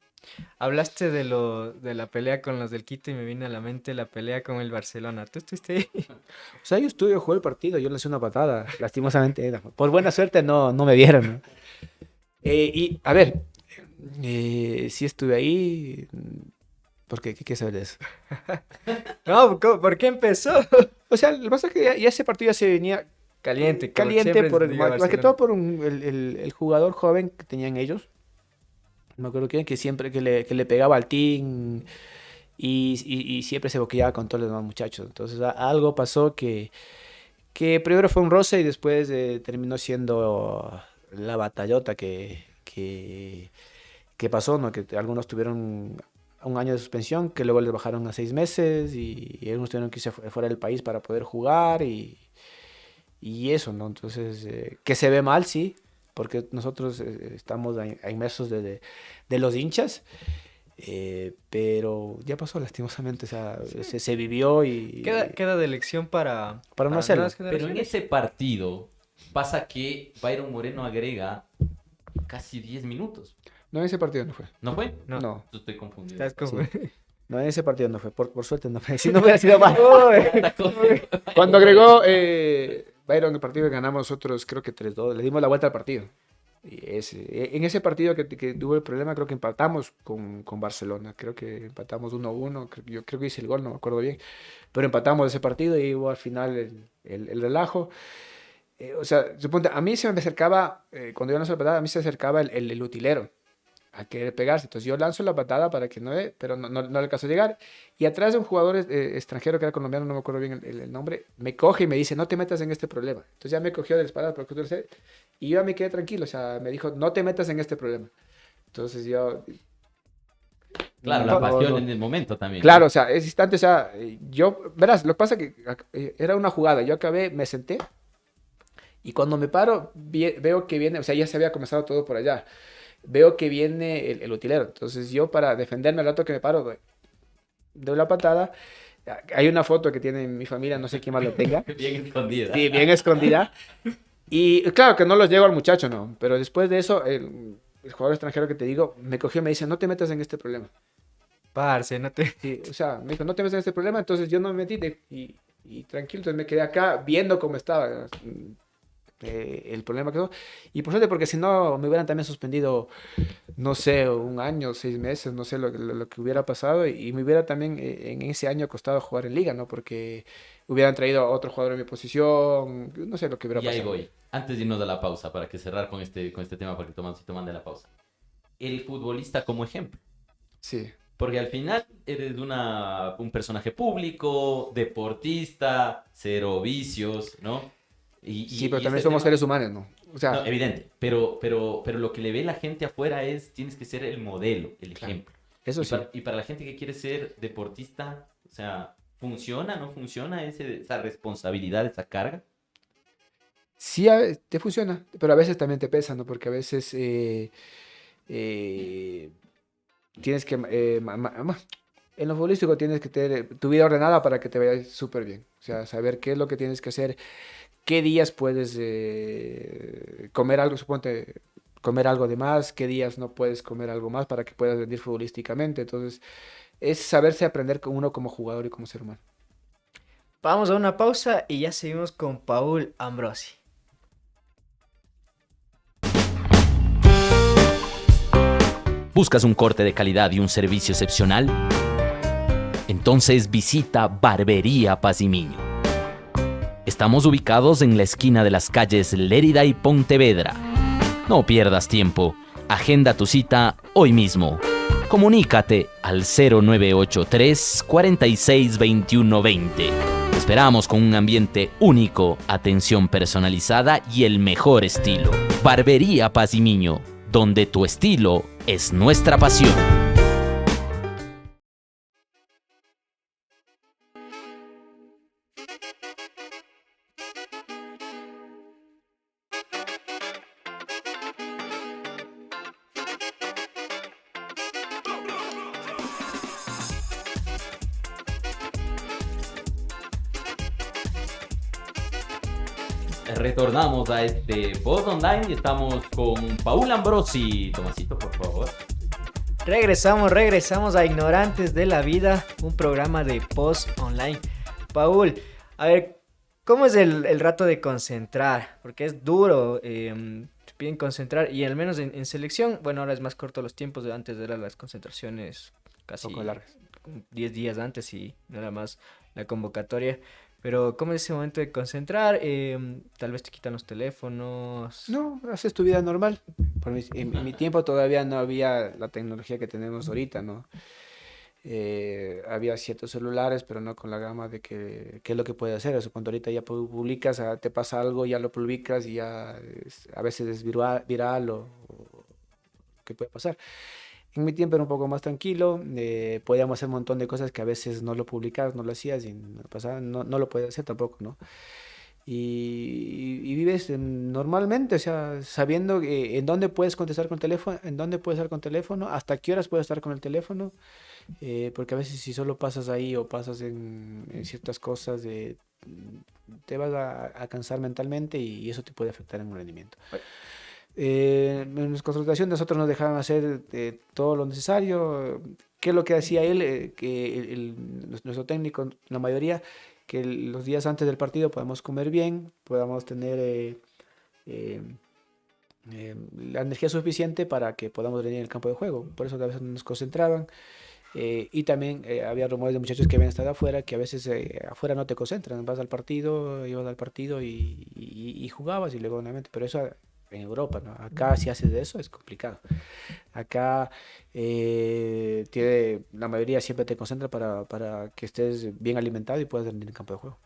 Hablaste de la pelea con los del Quito y me vino a la mente la pelea con el Barcelona. ¿Tú estuviste ahí? O sea, yo jugué el partido, yo le hice una patada, lastimosamente, por buena suerte no me vieron, ¿no? Y a ver, sí estuve ahí, porque ¿qué quieres saber de eso? No, ¿por qué empezó? O sea, lo que pasa es que ya ese partido ya se venía Caliente, más que todo por el jugador joven que tenían ellos. No me acuerdo quién, que siempre que le pegaba al team y siempre se boqueaba con todos los demás muchachos. Entonces algo pasó que primero fue un roce y después terminó siendo la batallota que pasó, ¿no? Que algunos tuvieron un año de suspensión, que luego les bajaron a 6 meses y algunos tuvieron que irse fuera del país para poder jugar y eso, ¿no? Entonces, que se ve mal, sí, porque nosotros estamos inmersos de los hinchas, pero ya pasó lastimosamente, o sea, se vivió y Queda de lección para no hacerlo. nuevas Pero en generaciones. ese partido pasa que Byron Moreno agrega casi 10 minutos. No, en ese partido no fue. ¿No fue? No. No, Yo estoy confundido. ¿Sabes cómo? no, en ese partido no fue. Por suerte no fue. Si no hubiera sido mal. Uy. Cuando agregó Byron el partido que ganamos nosotros, creo que 3-2, le dimos la vuelta al partido. En ese partido que tuvo el problema, creo que empatamos con Barcelona. Creo que empatamos 1-1. Yo creo que hice el gol, no me acuerdo bien. Pero empatamos ese partido y hubo al final el relajo. O sea, suponte, a mí se me acercaba, cuando yo lanzo la patada, a mí se acercaba el utilero a querer pegarse. Entonces yo lanzo la patada para que no dé, pero no le alcanzó a llegar. Y atrás de un jugador extranjero que era colombiano, no me acuerdo bien el nombre, me coge y me dice, no te metas en este problema. Entonces ya me cogió de la espalda para que y yo me quedé tranquilo. O sea, me dijo, no te metas en este problema. Entonces yo... Claro, la pasión en el momento también. Claro, o sea, ese instante, o sea, yo, verás, lo que pasa es que era una jugada. Yo acabé, me senté. Y cuando me paro, veo que viene, o sea, ya se había comenzado todo por allá. Veo que viene el utilero. Entonces yo, para defenderme al rato que me paro, doy la patada. Hay una foto que tiene mi familia, no sé quién más la tenga. Bien escondida. Sí, bien escondida. Y claro que no los llego al muchacho, no. Pero después de eso, el jugador extranjero que te digo, me cogió y me dice, no te metas en este problema. Parce, no te... Sí, o sea, me dijo, no te metas en este problema. Entonces yo no me metí y tranquilo. Entonces me quedé acá viendo cómo estaba. El problema quedó. Y por suerte, porque si no, me hubieran también suspendido, no sé, 1 año, 6 meses, no sé lo que hubiera pasado. Y me hubiera también en ese año costado jugar en liga, ¿no? Porque hubieran traído a otro jugador en mi posición, no sé lo que hubiera Y ahí pasado. voy. Antes de irnos a la pausa, para que cerrar con este tema, para que Tomancito mande la pausa. El futbolista como ejemplo. Sí. Porque al final eres un personaje público, deportista, cero vicios, ¿no? Sí, pero y también ese somos tema- seres humanos, ¿no? O sea, No, evidente, pero lo que le ve la gente afuera es, tienes que ser el modelo, el Claro. ejemplo. eso y, sí. y para la gente que quiere ser deportista, o sea, ¿funciona, no funciona esa responsabilidad, esa carga? Sí, te funciona, pero a veces también te pesa, ¿no? Porque a veces eh, tienes que... en lo futbolístico tienes que tener tu vida ordenada para que te vaya súper bien. O sea, saber qué es lo que tienes que hacer, qué días puedes comer algo, suponte, comer algo de más, qué días no puedes comer algo más para que puedas rendir futbolísticamente. Entonces, es saberse aprender con uno como jugador y como ser humano. Vamos a una pausa y ya seguimos con Paul Ambrosi. ¿Buscas un corte de calidad y un servicio excepcional? Entonces visita Barbería Pazimiño. Estamos ubicados en la esquina de las calles Lérida y Pontevedra. No pierdas tiempo. Agenda tu cita hoy mismo. Comunícate al 0983 46 21 20. Te esperamos con un ambiente único, atención personalizada y el mejor estilo. Barbería Pazimiño, donde tu estilo es nuestra pasión. Retornamos a este post online y estamos con Paul Ambrosi. Tomasito, por favor. Regresamos a Ignorantes de la Vida, un programa de post online. Paul, a ver, ¿cómo es el rato de concentrar? Porque es duro, te piden concentrar y al menos en selección, bueno, ahora es más corto los tiempos, antes eran las concentraciones casi Un poco largas. 10 días antes y nada más la convocatoria. Pero ¿cómo es ese momento de concentrar? Tal vez te quitan los teléfonos. No, haces tu vida normal. En mi tiempo todavía no había la tecnología que tenemos ahorita, ¿no? Había ciertos celulares, pero no con la gama de qué es lo que puede hacer. Eso, cuando ahorita ya publicas, te pasa algo, ya lo publicas y ya a veces es viral o qué puede pasar. En mi tiempo era un poco más tranquilo, podíamos hacer un montón de cosas que a veces no lo publicabas, no lo hacías y no pasaba, no lo podías hacer tampoco, ¿no? Y vives normalmente, o sea, sabiendo en dónde puedes contestar con teléfono, en dónde puedes estar con teléfono, hasta qué horas puedes estar con el teléfono, porque a veces si solo pasas ahí o pasas en ciertas cosas, te vas a cansar mentalmente y eso te puede afectar en un rendimiento. En las consultaciones nosotros nos dejaban hacer todo lo necesario. ¿Qué es lo que hacía él? Que nuestro técnico, la mayoría, que los días antes del partido podamos comer bien, podamos tener eh, la energía suficiente para que podamos venir en el campo de juego. Por eso a veces nos concentraban. Y también había rumores de muchachos que habían estado afuera, que a veces afuera no te concentran, vas al partido, ibas al partido y jugabas y luego nuevamente, pero eso en Europa, ¿no? Acá si haces de eso es complicado. Acá la mayoría siempre te concentra para que estés bien alimentado y puedas rendir en el campo de juego.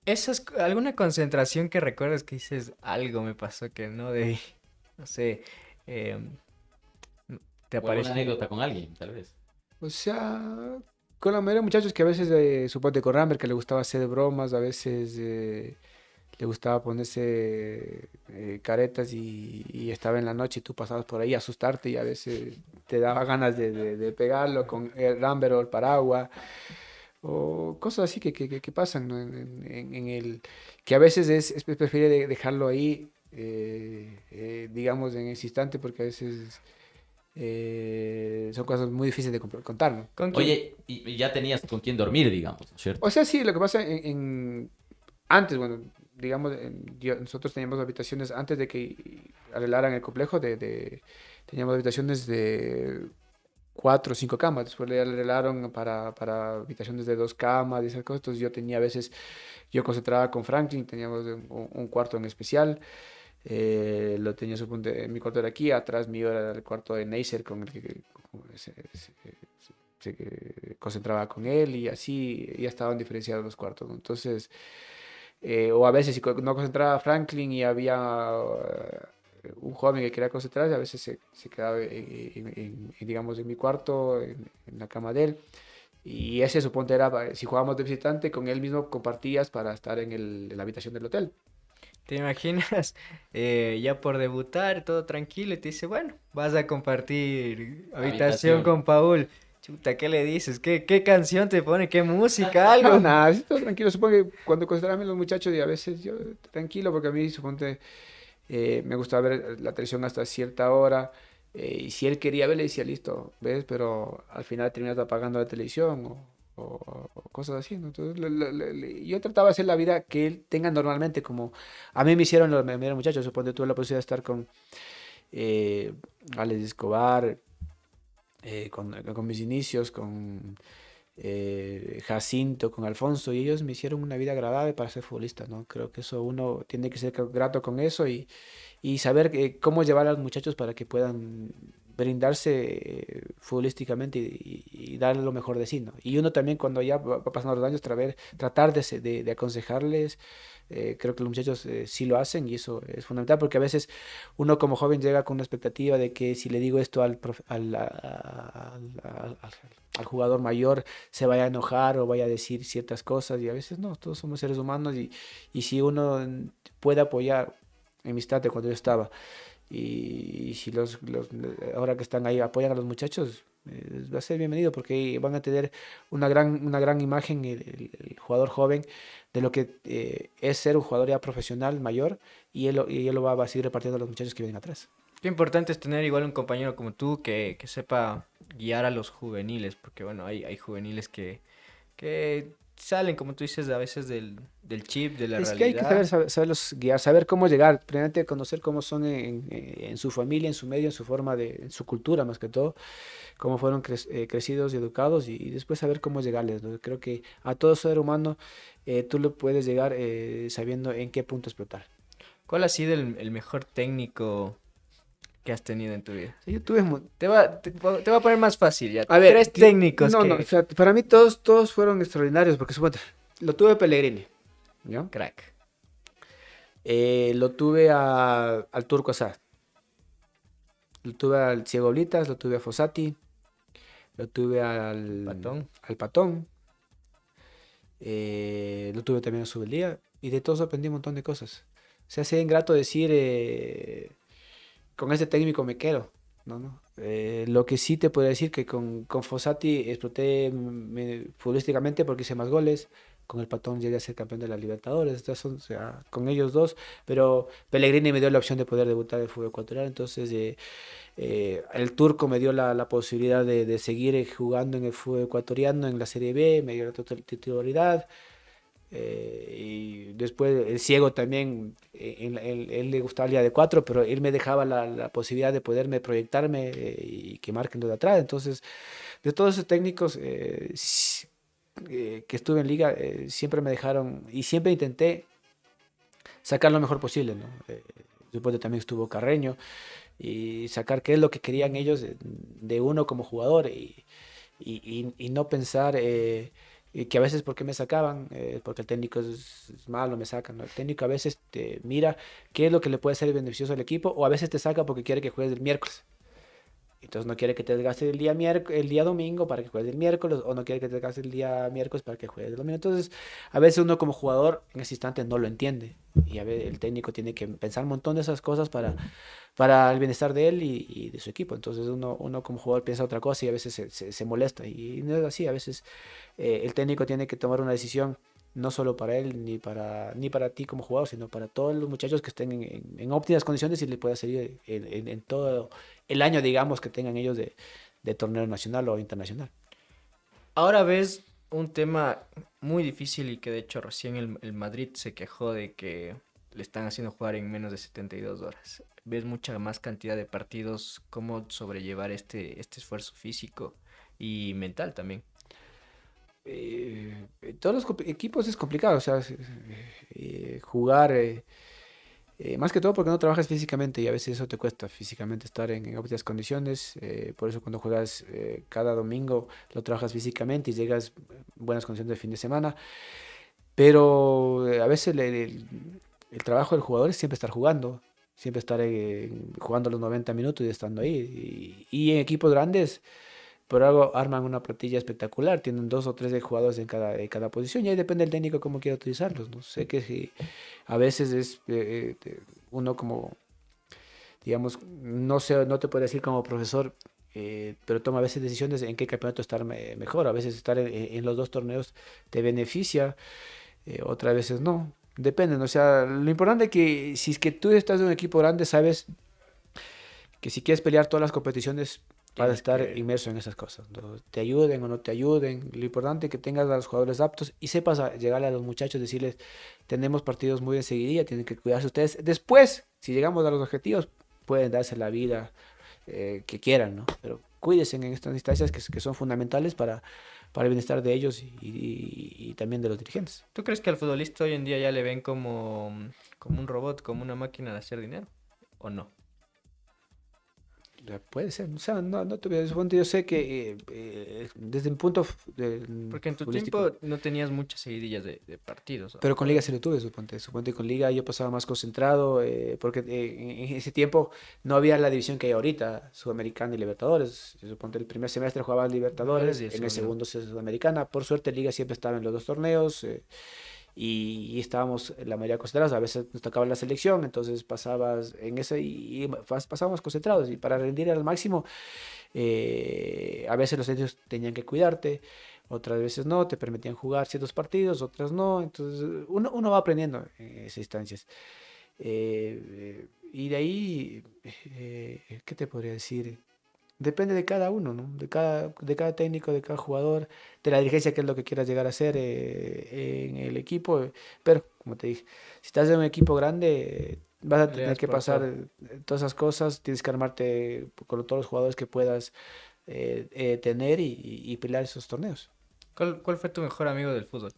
¿Esa es alguna concentración que recuerdas que dices algo me pasó que no debí? No sé, em, ¿te O alguna aparece? anécdota con alguien, tal vez. O sea, con la mayoría de muchachos que a veces, suponte con Rambert, que le gustaba hacer bromas, a veces le gustaba ponerse caretas y estaba en la noche y tú pasabas por ahí a asustarte y a veces te daba ganas de pegarlo con el Rambert o el paraguas o cosas así que pasan, ¿no? En el, que a veces es preferible dejarlo ahí, digamos, en ese instante porque a veces son cosas muy difíciles de contar, ¿no? ¿Con quién? Oye, y ya tenías con quién dormir, digamos, ¿no es cierto? O sea, sí, lo que pasa antes, bueno, digamos, nosotros teníamos habitaciones antes de que arreglaran el complejo, teníamos habitaciones de 4 o 5 camas, después le arreglaron para habitaciones de 2 camas y esas cosas, entonces yo tenía a veces, yo concentraba con Franklin, teníamos un cuarto en especial, lo tenía en mi cuarto era aquí, atrás mío era el cuarto de Neisser con el que se concentraba con él y así ya estaban diferenciados los cuartos, ¿no? Entonces, o a veces si no concentraba Franklin y había un joven que quería concentrarse, a veces se quedaba digamos, en mi cuarto, en la cama de él. Y ese suponte era, si jugábamos de visitante, con él mismo compartías para estar en la habitación del hotel. ¿Te imaginas ya por debutar, todo tranquilo, y te dice, bueno, vas a compartir habitación Habitación. con Paul? Chuta, ¿qué le dices? ¿Qué canción te pone? ¿Qué música? Algo. No, nada, sí, todo tranquilo. Supongo que cuando concentraban los muchachos, y a veces yo tranquilo, porque a mí, suponte, me gustaba ver la televisión hasta cierta hora. Y si él quería ver, le decía, listo, ¿ves? Pero al final terminas apagando la televisión o cosas así, ¿no? Entonces, yo trataba de hacer la vida que él tenga normalmente, como a mí me hicieron los primeros muchachos. Suponte, tuve la posibilidad de estar con eh, Alex Escobar, con mis inicios, con Jacinto, con Alfonso, y ellos me hicieron una vida agradable para ser futbolista, ¿no? Creo que eso uno tiene que ser grato con eso y saber cómo llevar a los muchachos para que puedan brindarse futbolísticamente y dar lo mejor de sí, ¿no? Y uno también cuando ya va pasando los años tratar de aconsejarles, creo que los muchachos sí lo hacen y eso es fundamental porque a veces uno como joven llega con una expectativa de que si le digo esto al jugador mayor se vaya a enojar o vaya a decir ciertas cosas y a veces no, todos somos seres humanos y si uno puede apoyar en mi instante cuando yo estaba y si ahora que están ahí apoyan a los muchachos va a ser bienvenido porque van a tener una gran imagen el jugador joven de lo que es ser un jugador ya profesional mayor y él lo va a seguir repartiendo a los muchachos que vienen atrás. Qué importante es tener igual un compañero como tú que sepa guiar a los juveniles, porque bueno, hay juveniles que salen, como tú dices, a veces del chip, de la Es que hay que realidad. saberlos guiar, saber cómo llegar, primeramente conocer cómo son en su familia, en su medio, en su forma en su cultura más que todo, cómo fueron crecidos y educados y después saber cómo llegarles, ¿no? Creo que a todo ser humano tú le puedes llegar sabiendo en qué punto explotar. ¿Cuál ha sido el mejor técnico que has tenido en tu vida? Yo tuve Te voy a poner más fácil ya. a ver, Tres técnicos no, que... no, o sea, para mí todos fueron extraordinarios porque suponte, lo tuve Pellegrini, ¿ya? Crack. Lo tuve al Turco Asad. Lo tuve al Ciego Blitas, lo tuve a Fossati, lo tuve al Patón, lo tuve también a Subeldía, y de todos aprendí un montón de cosas. Se hace ingrato decir, con ese técnico me quedo, ¿no? Lo que sí te puedo decir que con Fossati exploté futbolísticamente porque hice más goles. Con el Patón llegué a ser campeón de la Libertadores. Estas son, o sea, con ellos dos. Pero Pellegrini me dio la opción de poder debutar en el fútbol ecuatoriano. Entonces, el turco me dio la posibilidad de seguir jugando en el fútbol ecuatoriano, en la Serie B. Me dio la titularidad. Y después el Ciego también, él le gustaba el día de 4, pero él me dejaba la posibilidad de poderme proyectarme y que marquen lo de atrás. Entonces, de todos esos técnicos que estuve en liga, siempre me dejaron y siempre intenté sacar lo mejor posible, ¿no? Después también estuvo Carreño y sacar qué es lo que querían ellos de uno como jugador y no pensar... y que a veces porque me sacaban, porque el técnico es malo, me sacan, ¿no? El técnico a veces te mira qué es lo que le puede ser beneficioso al equipo, o a veces te saca porque quiere que juegues el miércoles. Entonces no quiere que te desgastes el día domingo para que juegues el miércoles, o no quiere que te desgastes el día miércoles para que juegues el domingo. Entonces, a veces uno como jugador en ese instante no lo entiende. Y a veces el técnico tiene que pensar un montón de esas cosas para el bienestar de él y de su equipo. Entonces uno como jugador piensa otra cosa y a veces se molesta. Y no es así, a veces el técnico tiene que tomar una decisión no solo para él ni para ti como jugador, sino para todos los muchachos que estén en óptimas condiciones y le pueda servir en todo el año, digamos, que tengan ellos de torneo nacional o internacional. Ahora ves un tema muy difícil y que de hecho recién el Madrid se quejó de que le están haciendo jugar en menos de 72 horas. Ves mucha más cantidad de partidos, cómo sobrellevar este esfuerzo físico y mental también. Todos los equipos es complicado, o sea, jugar, más que todo porque no trabajas físicamente y a veces eso te cuesta físicamente estar en óptimas condiciones. Por eso cuando juegas cada domingo lo trabajas físicamente y llegas en buenas condiciones de fin de semana. Pero a veces el trabajo del jugador es siempre estar jugando, siempre estar jugando los 90 minutos y estando ahí. Y en equipos grandes, por algo arman una plantilla espectacular, tienen 2 o 3 de jugadores en cada posición y ahí depende del técnico cómo quiera utilizarlos. No sé que si a veces es uno como, digamos, no sé, no te puedo decir como profesor, pero toma a veces decisiones en qué campeonato estar mejor. A veces estar en los dos torneos te beneficia, otras veces no. Depende, ¿no? O sea, lo importante es que si es que tú estás en un equipo grande, sabes que si quieres pelear todas las competiciones, vas a estar inmerso en esas cosas, ¿no? Te ayuden o no te ayuden. Lo importante es que tengas a los jugadores aptos y sepas llegarle a los muchachos, decirles, tenemos partidos muy enseguida, tienen que cuidarse ustedes. Después, si llegamos a los objetivos, pueden darse la vida que quieran, ¿no? Pero cuídense en estas instancias que son fundamentales para el bienestar de ellos y también de los dirigentes. ¿Tú crees que al futbolista hoy en día ya le ven como un robot, como una máquina de hacer dinero? ¿O no? Puede ser, o sea, no te voy a decir, yo sé que desde un punto porque en tu tiempo no tenías muchas seguidillas de partidos, ¿no? Pero con Liga sí lo tuve, suponte con Liga yo pasaba más concentrado, porque en ese tiempo no había la división que hay ahorita, Sudamericana y Libertadores. Suponte el primer semestre jugaba Libertadores, en el segundo Sudamericana. Por suerte Liga siempre estaba en los dos torneos, y estábamos la mayoría concentrados. A veces nos tocaba la selección, entonces pasabas en eso y pasábamos concentrados y para rendir al máximo, a veces los técnicos tenían que cuidarte, otras veces no, te permitían jugar ciertos partidos, otras no. Entonces uno va aprendiendo en esas instancias, y de ahí, ¿qué te podría decir? Depende de cada uno, ¿no? De cada técnico, de cada jugador, de la dirigencia, qué es lo que quieras llegar a hacer en el equipo. Pero, como te dije, si estás en un equipo grande, vas a tener que pasar todas esas cosas. Tienes que armarte con todos los jugadores que puedas tener y pelear esos torneos. ¿Cuál fue tu mejor amigo del fútbol?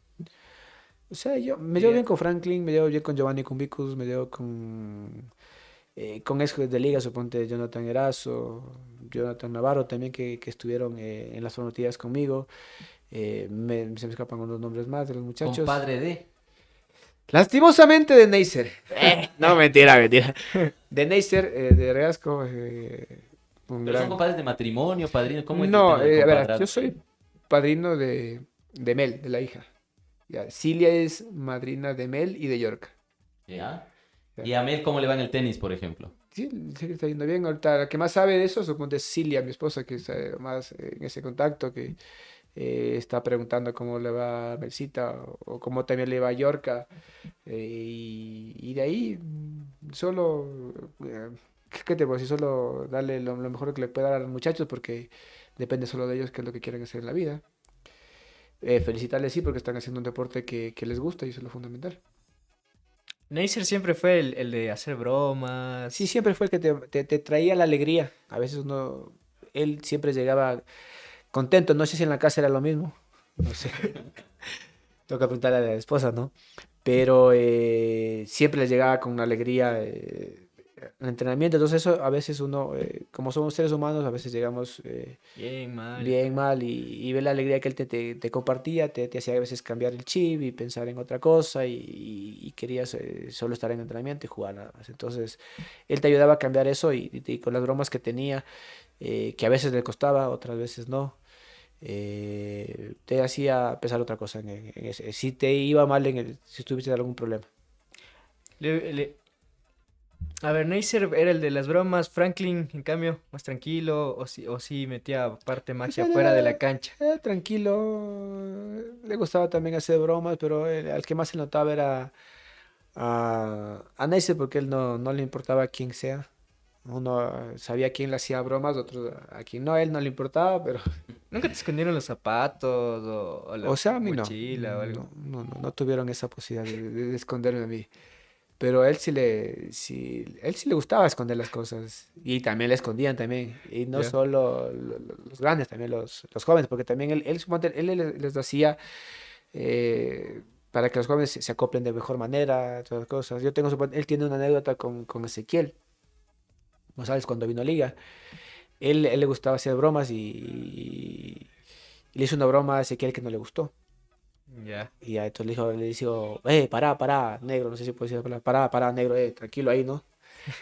O sea, yo me llevo bien con Franklin, me llevo bien con Giovanni Cumbicus, me llevo con ex de liga, suponte Jonathan Erazo, Jonathan Navarro también, que estuvieron en las formativas conmigo. Se me escapan unos nombres más de los muchachos. Compadre de... Lastimosamente de Neisser. No, mentira. De Neisser, de Reasco. un Pero son gran... compadres de matrimonio, padrino, ¿cómo es el No, tema del a ver, compadrazgo? yo soy padrino de Mel, de la hija. Ya, Cilia es madrina de Mel y de Yorka. ¿Ya? Ya. ¿Y a Mel cómo le va en el tenis, por ejemplo? Sí, sí que está yendo bien. Ahorita la que más sabe de eso, supongo, es Cilia, mi esposa, que está más en ese contacto, que está preguntando cómo le va a Melcita o cómo también le va a Yorka. Y de ahí, solo, ¿qué te puedo decir? Solo darle lo mejor que le pueda dar a los muchachos, porque depende solo de ellos qué es lo que quieren hacer en la vida. Felicitarles, sí, porque están haciendo un deporte que les gusta y eso es lo fundamental. Neisser siempre fue el de hacer Sí, bromas. siempre fue el que te traía la alegría. A veces uno, él siempre llegaba contento. No sé si en la casa era lo mismo. No sé. Toca preguntarle a la esposa, ¿no? Pero siempre les llegaba con una alegría al entrenamiento. Entonces eso a veces uno, como somos seres humanos, a veces llegamos Bien, mal. bien, mal y ver la alegría que él te compartía, te hacía a veces cambiar el chip y pensar en otra cosa y querías solo estar en entrenamiento y jugar nada más. Entonces él te ayudaba a cambiar eso y con las bromas que tenía, que a veces le costaba, otras veces no. Te hacía pensar otra cosa en ese. Si te iba mal si tuviste algún problema. Le- le- A ver, Neisser era el de las bromas. Franklin, en cambio, más tranquilo. O sí metía parte O magia sea, fuera de la cancha. era tranquilo, le gustaba también hacer bromas, pero al que más se notaba era a Neisser porque él no le importaba quién sea. Uno sabía quién le hacía bromas, otro a quien no, a él no le importaba, pero, ¿Nunca te escondieron los zapatos o la o sea, a mí no, mochila o algo? no tuvieron esa posibilidad de esconderme a mí. Pero a él él sí le gustaba esconder las cosas y también le escondían también. Y no Ya. solo los grandes, también los jóvenes, porque también él les hacía para que los jóvenes se acoplen de mejor manera, todas las cosas. Él tiene una anécdota con Ezequiel, ¿no sabes? Cuando vino a Liga, él le gustaba hacer bromas y le hizo una broma a Ezequiel que no le gustó. Ya. Y ya, entonces le dijo, pará, negro, no sé si puedo decir la palabra, pará, negro, tranquilo ahí, ¿no?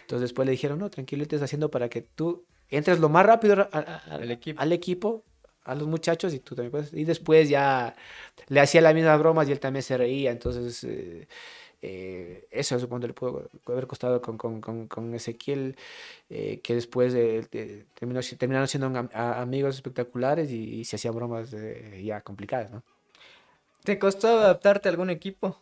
Entonces después le dijeron, no, tranquilo, él te está haciendo para que tú entres lo más rápido El equipo. al equipo, a los muchachos y tú también puedes. Y después ya le hacía las mismas bromas y él también se reía, entonces eso supongo que le pudo haber costado con Ezequiel, que después terminaron siendo amigos espectaculares y se hacían bromas ya complicadas, ¿no? ¿Te costó adaptarte a algún equipo?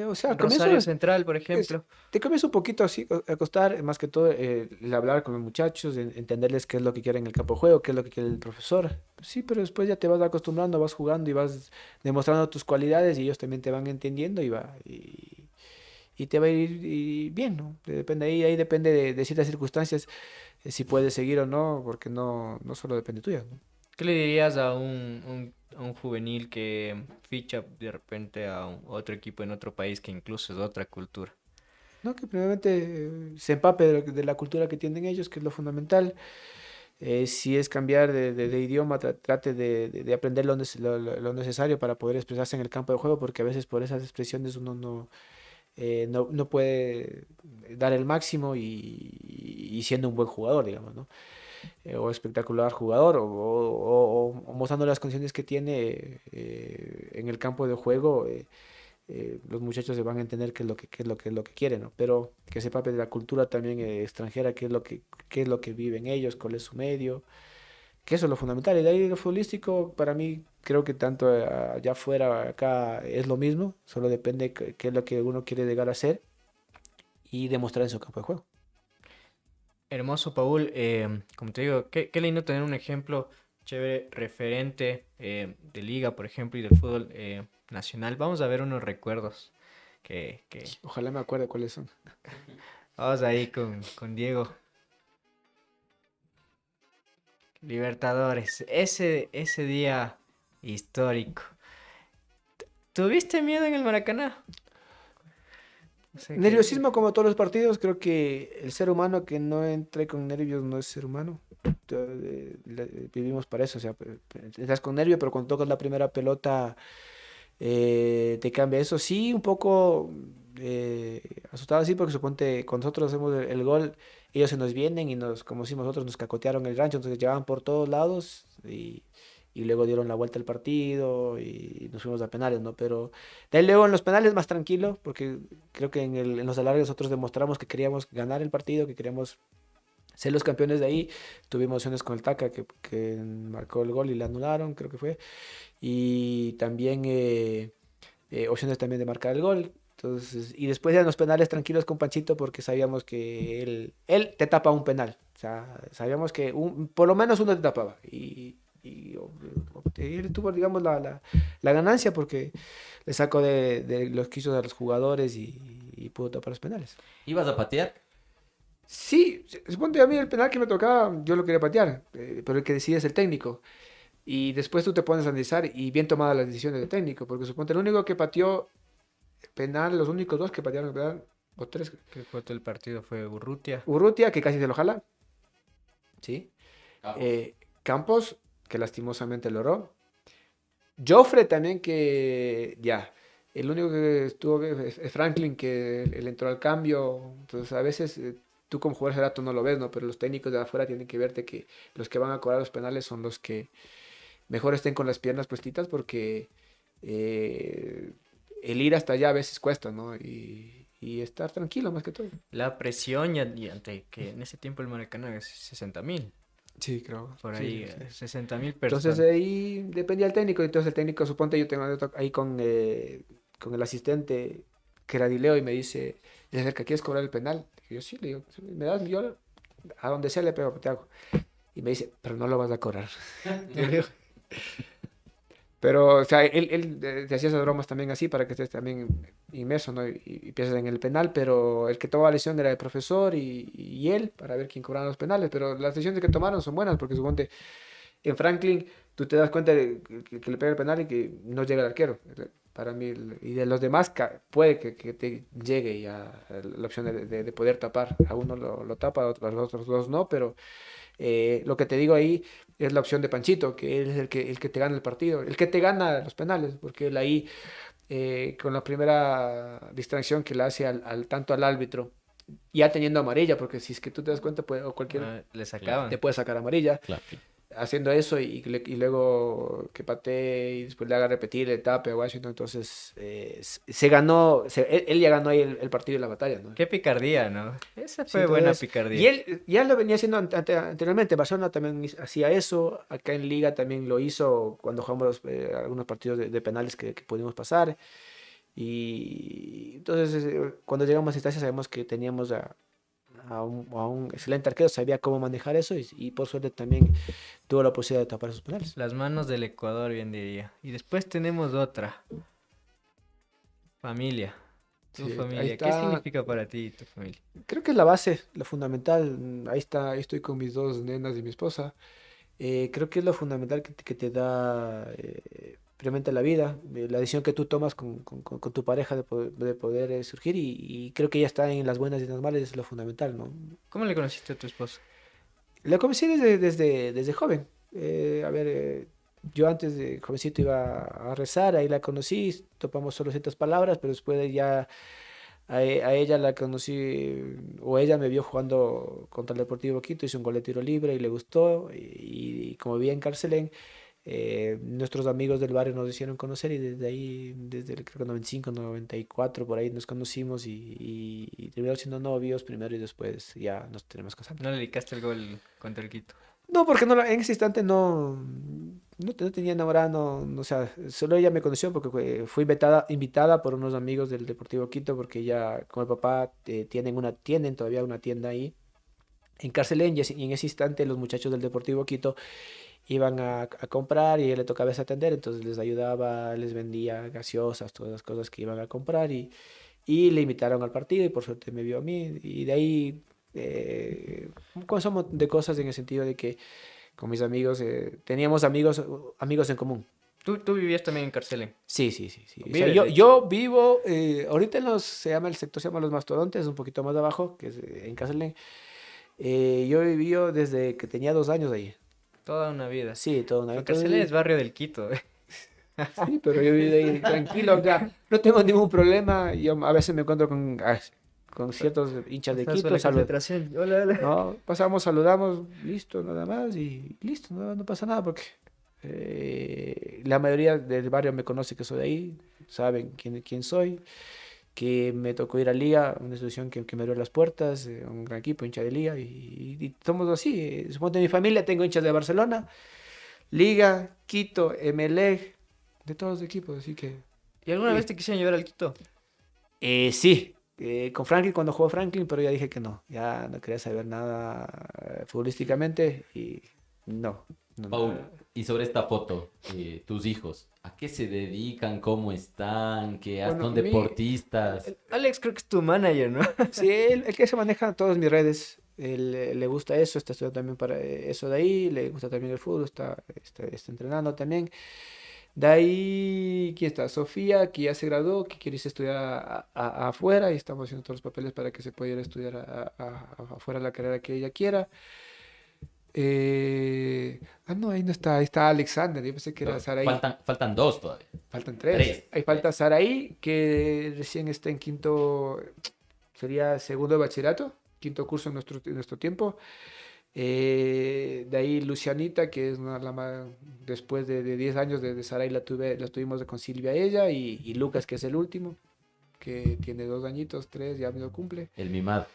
O sea, al comienzo Rosario Central, por es- ejemplo. te comienza un poquito así a costar, más que todo, el hablar con los muchachos, entenderles qué es lo que quieren en el campo de juego, qué es lo que quiere el profesor. Sí, pero después ya te vas acostumbrando, vas jugando y vas demostrando tus cualidades y ellos también te van entendiendo y te va a ir bien, ¿no? Depende ahí depende de ciertas circunstancias, si puedes seguir o no, porque no solo depende tuya, ¿no? ¿Qué le dirías a a un juvenil que ficha de repente a otro equipo en otro país que incluso es otra cultura? No, que primeramente se empape de la cultura que tienen ellos, que es lo fundamental. Si es cambiar de idioma, trate de aprender lo necesario para poder expresarse en el campo de juego, porque a veces por esas expresiones uno no puede dar el máximo y siendo un buen jugador, digamos, ¿no? O espectacular jugador, o mostrando las condiciones que tiene en el campo de juego. Los muchachos se van a entender qué es lo que quieren, ¿no? Pero que sepa de la cultura también extranjera, qué es lo que viven ellos, cuál es su medio, que eso es lo fundamental. Y de ahí lo futbolístico, para mí, creo que tanto allá afuera, acá es lo mismo, solo depende qué es lo que uno quiere llegar a hacer y demostrar en su campo de juego. Hermoso, Paul. Como te digo, qué lindo tener un ejemplo chévere, referente de liga, por ejemplo, y del fútbol nacional. Vamos a ver unos recuerdos que... Ojalá me acuerde cuáles son. Vamos ahí con Diego. Libertadores. Ese día histórico. ¿Tuviste miedo en el Maracaná? O sea que... Nerviosismo como todos los partidos, creo que el ser humano que no entre con nervios no es ser humano. Vivimos para eso, o sea, estás con nervio, pero cuando tocas la primera pelota te cambia eso. Sí, un poco asustado así, porque suponte, cuando nosotros hacemos el gol, ellos se nos vienen y como decimos nosotros, nos cacotearon el rancho, entonces llegaban por todos lados y luego dieron la vuelta al partido y nos fuimos a penales, ¿no? Pero de ahí luego en los penales más tranquilo, porque creo que en los alargues nosotros demostramos que queríamos ganar el partido, que queríamos ser los campeones de ahí. Tuvimos opciones con el Taca que marcó el gol y le anularon, creo que fue. Y también opciones también de marcar el gol. Entonces, y después ya en los penales tranquilos con Panchito porque sabíamos que él te tapa un penal. O sea, sabíamos que por lo menos uno te tapaba. Y él tuvo, digamos, la ganancia porque le sacó de los quisos a los jugadores y pudo tapar los penales. ¿Ibas a patear? Sí, suponte a mí el penal que me tocaba, yo lo quería patear, pero el que decide es el técnico. Y después tú te pones a analizar y bien tomadas las decisiones del técnico, porque suponte el único que pateó penal, los únicos dos que patearon el penal, o tres, Que fue todo el partido fue Urrutia. Urrutia, que casi se lo jala, ¿sí? Campos. Campos, que lastimosamente logró. Joffre también, que ya, el único que estuvo es Franklin, que él entró al cambio, entonces a veces... tú como jugador de dato no lo ves, ¿no? Pero los técnicos de afuera tienen que verte que los que van a cobrar los penales son los que mejor estén con las piernas puestitas porque el ir hasta allá a veces cuesta, ¿no? Y estar tranquilo más que todo. La presión y ante que en ese tiempo el Maracaná es 60.000. Sí, creo. Por Sí, ahí, sí. 60.000 personas. Entonces ahí dependía del técnico. Entonces el técnico, suponte yo tengo ahí con el asistente que era Dileo y me dice, le acerca, ¿quieres cobrar el penal? Y yo sí, le digo, me das, yo a donde sea le pego, te hago. Y me dice, pero no lo vas a cobrar. Yo le digo, pero, o sea, él te hacía esas bromas también así para que estés también inmerso, ¿no? Y piensas en el penal, pero el que tomaba la decisión era el profesor y él para ver quién cobraba los penales. Pero las decisiones que tomaron son buenas porque suponte en Franklin tú te das cuenta de que le pega el penal y que no llega el arquero. Para mí, y de los demás puede que te llegue ya la opción de poder tapar. A uno lo tapa, a los otros dos no, pero lo que te digo ahí es la opción de Panchito, que él es el que te gana el partido, el que te gana los penales, porque él ahí, con la primera distracción que le hace tanto al árbitro, ya teniendo amarilla, porque si es que tú te das cuenta, o cualquier Le sacaban. te puede sacar amarilla Claro. haciendo eso y luego que patee y después le haga repetir el tape a Washington. Entonces se ganó, él ya ganó ahí el partido y la batalla, ¿no? Qué picardía, ¿no? Esa Sí, fue buena entonces, picardía. y él ya lo venía haciendo anteriormente. Barcelona también hacía eso. Acá en Liga también lo hizo cuando jugamos algunos partidos de penales que pudimos pasar. Y entonces, cuando llegamos a esta instancia, sabemos que teníamos a un excelente arquero, sabía cómo manejar eso y por suerte también tuvo la posibilidad de tapar esos penales. Las manos del Ecuador, bien diría. Y después tenemos otra. Familia. Tu Sí, ahí familia. ¿Qué está. significa para ti tu familia? Creo que es la base, lo fundamental. Ahí está, ahí estoy con mis dos nenas y mi esposa. Creo que es lo fundamental que te da realmente la vida, la decisión que tú tomas con tu pareja de poder surgir y creo que ya está en las buenas y en las malas, es lo fundamental, ¿no? ¿Cómo le conociste a tu esposa? La conocí desde joven. A ver, yo antes de jovencito iba a rezar, ahí la conocí, topamos solo ciertas palabras, pero después ya a ella la conocí, o ella me vio jugando contra el Deportivo Quito, hizo un gol de tiro libre y le gustó, y como vivía en Carcelén, nuestros amigos del barrio nos hicieron conocer y desde ahí, desde el, creo que 95, 94, por ahí nos conocimos y terminamos siendo novios primero y después ya nos tenemos casando. ¿No le dedicaste el gol contra el Quito? No, porque no, en ese instante no tenía enamorada, o sea, solo ella me conoció porque fui invitada por unos amigos del Deportivo Quito porque ella con el papá tienen todavía una tienda ahí en Carcelén y en ese instante los muchachos del Deportivo Quito iban a comprar y a él le tocaba atender, entonces les ayudaba, les vendía gaseosas, todas las cosas que iban a comprar y le invitaron al partido y por suerte me vio a mí y de ahí comenzamos de cosas en el sentido de que con mis amigos teníamos amigos en común. ¿Tú vivías también en Carcelén? Sí. O sea, Vives, yo, de hecho. yo vivo, ahorita el sector se llama Los Mastodontes, un poquito más abajo, que es en Carcelén. Yo he vivido desde que tenía 2 años ahí. Toda una vida. Sí, toda una Pero vida. Carcelén es barrio del Quito. Sí, pero yo he vivido ahí tranquilo, ya no tengo ningún problema. Yo a veces me encuentro con ciertos hinchas de Estás Quito. con la concentración. Hola, hola. No, pasamos, saludamos, listo, nada más, y listo, no pasa nada porque la mayoría del barrio me conoce que soy de ahí, saben quién soy, que me tocó ir a Liga, una institución que me abrió las puertas, un gran equipo, hincha de Liga, y somos así. Supongo mi familia tengo hinchas de Barcelona, Liga, Quito, Emelec, de todos los equipos, así que... ¿Y alguna Sí. vez te quisieron llevar al Quito? Sí, con Franklin cuando jugó Franklin, pero ya dije que no, ya no quería saber nada futbolísticamente y no. Paul, y sobre esta foto, tus hijos, ¿a qué se dedican? ¿Cómo están? ¿Qué Bueno, son deportistas? Alex creo que es tu manager, ¿no? Sí, el que se maneja todas mis redes, él, le gusta eso, está estudiando también para eso de ahí, le gusta también el fútbol, está entrenando también. De ahí, ¿quién está? Sofía, que ya se graduó, que quiere irse a estudiar afuera y estamos haciendo todos los papeles para que se pueda ir a estudiar afuera la carrera que ella quiera. No, ahí no está, ahí está Alexander, yo pensé que era No, Saraí. faltan dos todavía. Faltan tres. Tres. Ahí falta Saraí, que recién está en quinto, sería segundo de bachillerato, quinto curso en nuestro tiempo. De ahí Lucianita, que es después de 10 años de Saray la tuvimos con Silvia ella, y Lucas, que es el último, que tiene 2 añitos, 3, ya me lo cumple. El mimado.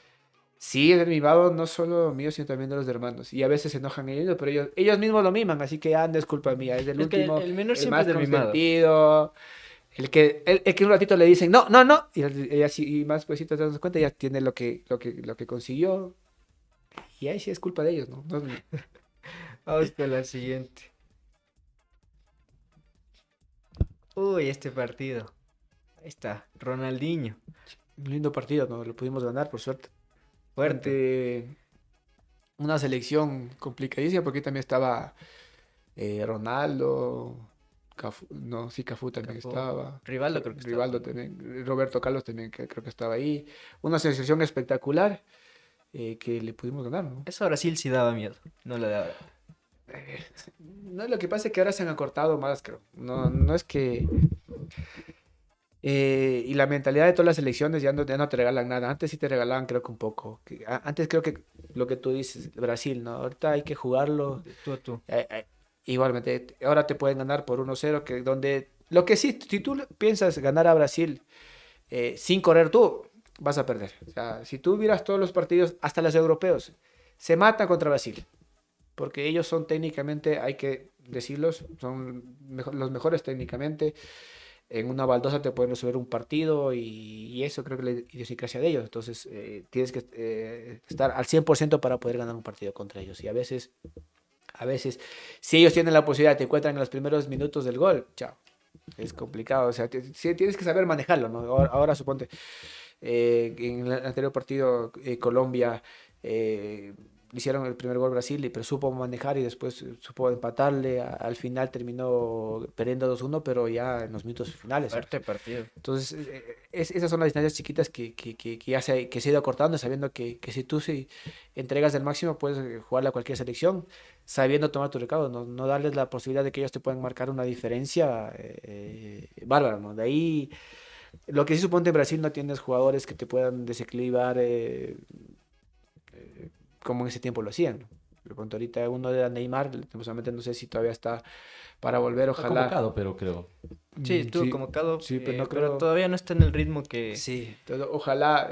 Sí, es el mimado no solo mío, sino también de los hermanos. Y a veces se enojan ellos, pero ellos mismos lo miman, así que no es culpa mía, es del Es que último, el menor el siempre más es del mimado. consentido, el que un ratito le dicen, no, no, no, y así, y más pues te das cuenta, ya tiene lo que consiguió. Y ahí sí es culpa de ellos, ¿no? No es mía. Vamos con la siguiente. Uy, este partido. Ahí está, Ronaldinho. Un lindo partido, ¿no? Lo pudimos ganar, por suerte. Fuerte. Ante una selección complicadísima, porque también estaba Ronaldo, Cafú también Cafú. estaba. Rivaldo creo que estaba. Rivaldo también, Roberto Carlos también, que creo que estaba ahí. Una selección espectacular que le pudimos ganar, ¿no? Eso a Brasil sí daba miedo, no lo de ahora. No, lo que pasa es que ahora se han acortado más, creo. No es que... y la mentalidad de todas las elecciones ya no te regalan nada. Antes sí te regalaban, creo que un poco. Antes creo que lo que tú dices, Brasil, ¿no? Ahorita hay que jugarlo. Tú. Igualmente, ahora te pueden ganar por 1-0, que donde... Lo que sí, si tú piensas ganar a Brasil sin correr tú, vas a perder. O sea, si tú miras todos los partidos, hasta los europeos, se matan contra Brasil. Porque ellos son técnicamente, hay que decirlos, son los mejores técnicamente. En una baldosa te pueden resolver un partido y eso creo que es la idiosincrasia de ellos. Entonces tienes que estar al 100% para poder ganar un partido contra ellos. Y a veces, si ellos tienen la posibilidad, te encuentran en los primeros minutos del gol, chao. Es complicado. O sea, sí, tienes que saber manejarlo, ¿no? Ahora suponte, en el anterior partido, Colombia... hicieron el primer gol Brasil, pero supo manejar y después supo empatarle. Al final terminó perdiendo 2-1, pero ya en los minutos finales. Fuerte partido. Entonces, esas son las distancias chiquitas que ya se ha ido acortando, sabiendo que si tú entregas el máximo, puedes jugarle a cualquier selección, sabiendo tomar tu recado, no darles la posibilidad de que ellos te puedan marcar una diferencia bárbara, ¿no? De ahí, lo que sí suponte en Brasil no tienes jugadores que te puedan desequilibrar como en ese tiempo lo hacían. De pronto ahorita uno era Neymar, lastimosamente no sé si todavía está para volver, Está ojalá. convocado, pero creo. Sí, estuvo Sí, convocado, sí, pero no pero creo. todavía no está en el ritmo que... Sí, ojalá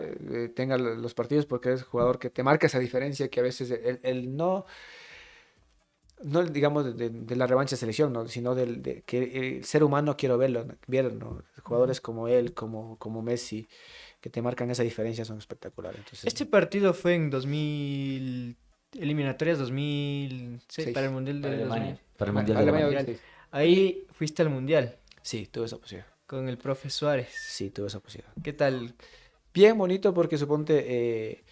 tenga los partidos porque es jugador que te marca esa diferencia que a veces el no digamos de la revancha de selección, ¿no? Sino de que el ser humano quiero verlo, ¿no? Jugadores como él, como Messi, que te marcan esa diferencia son espectaculares. Entonces, Este partido fue en eliminatorias 2006 Seis. para el Mundial de Para Alemania. 2000. Para el Mundial de Alemania, Alemania. sí. Ahí fuiste al Mundial Sí, tuve esa posibilidad. con el profe Suárez. Sí, tuve esa posibilidad. ¿Qué tal? Bien bonito porque suponte,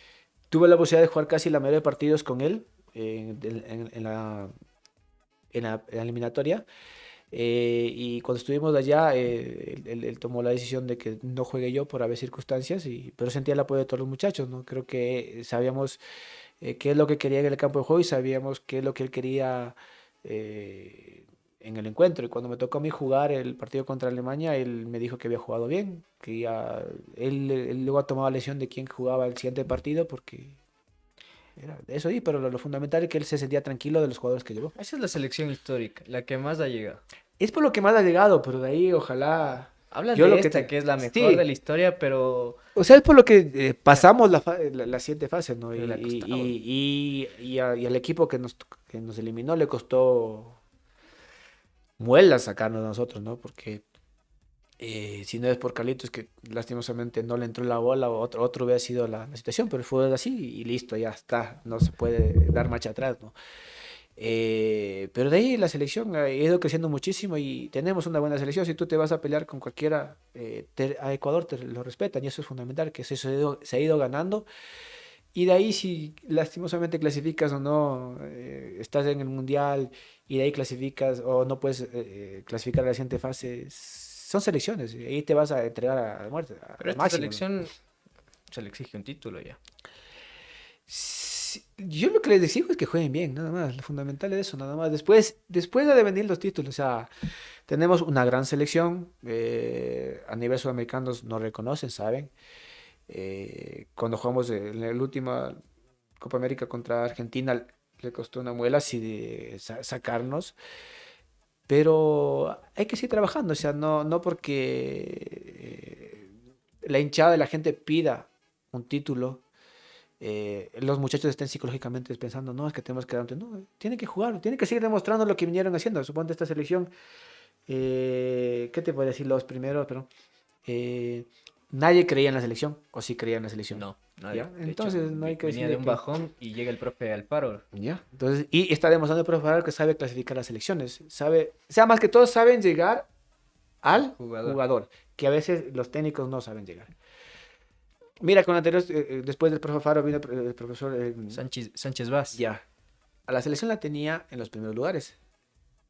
tuve la posibilidad de jugar casi la mayoría de partidos con él en la eliminatoria. Y cuando estuvimos allá, él tomó la decisión de que no juegue yo por haber circunstancias, pero sentía el apoyo de todos los muchachos, ¿no? Creo que sabíamos qué es lo que quería en el campo de juego y sabíamos qué es lo que él quería en en el encuentro. Y cuando me tocó a mí jugar el partido contra Alemania, él me dijo que había jugado bien, que ya él luego ha tomado la lesión de quién jugaba el siguiente partido porque era eso ahí, pero lo fundamental es que él se sentía tranquilo de los jugadores que llevó. Esa es la selección histórica, la que más ha llegado. Es por lo que más ha llegado, pero de ahí ojalá... Hablas Yo de lo esta, que es la mejor sí. de la historia, pero O sea, es por lo que pasamos la siguiente fase, ¿no? Pero le ha costado. Y al equipo que nos eliminó le costó muelas sacarnos a nosotros, ¿no? Porque si no es por Carlitos, que lastimosamente no le entró la bola, otro hubiera sido la situación, pero fue así y listo, ya está, no se puede dar marcha atrás, ¿no? Pero de ahí la selección ha ido creciendo muchísimo y tenemos una buena selección. Si tú te vas a pelear con cualquiera, a Ecuador te lo respetan y eso es fundamental, que se ha ido ganando. Y de ahí si lastimosamente clasificas o no, estás en el mundial y de ahí clasificas o no puedes clasificar a la siguiente fase, son selecciones y ahí te vas a entregar a la muerte, pero al esta máximo, ¿no? selección se le exige un título ya. Sí, yo lo que les exijo es que jueguen bien, nada más. Lo fundamental es eso, nada más. Después de venir los títulos, o sea, tenemos una gran selección. A nivel sudamericano nos reconocen, ¿saben? Cuando jugamos en la última Copa América contra Argentina, le costó una muela así de sacarnos. Pero hay que seguir trabajando, o sea, no porque la hinchada de la gente pida un título los muchachos estén psicológicamente pensando, no, es que tenemos que dar no, tienen que jugar, tienen que seguir demostrando lo que vinieron haciendo. Suponte esta selección, ¿qué te puedo decir? Los primeros, pero nadie creía en la selección, o sí creía en la selección. No, nadie. ¿Ya? De Entonces hecho, no hay que venía decir de un bajón y llega el profe Alfaro. ¿ya? Entonces, y está demostrando el profesor que sabe clasificar las selecciones, sabe, o sea, más que todos saben llegar al jugador, que a veces los técnicos no saben llegar. Mira, con anteriores, después del profe Faro vino el profesor Sánchez Vaz. ya. A la selección la tenía en los primeros lugares.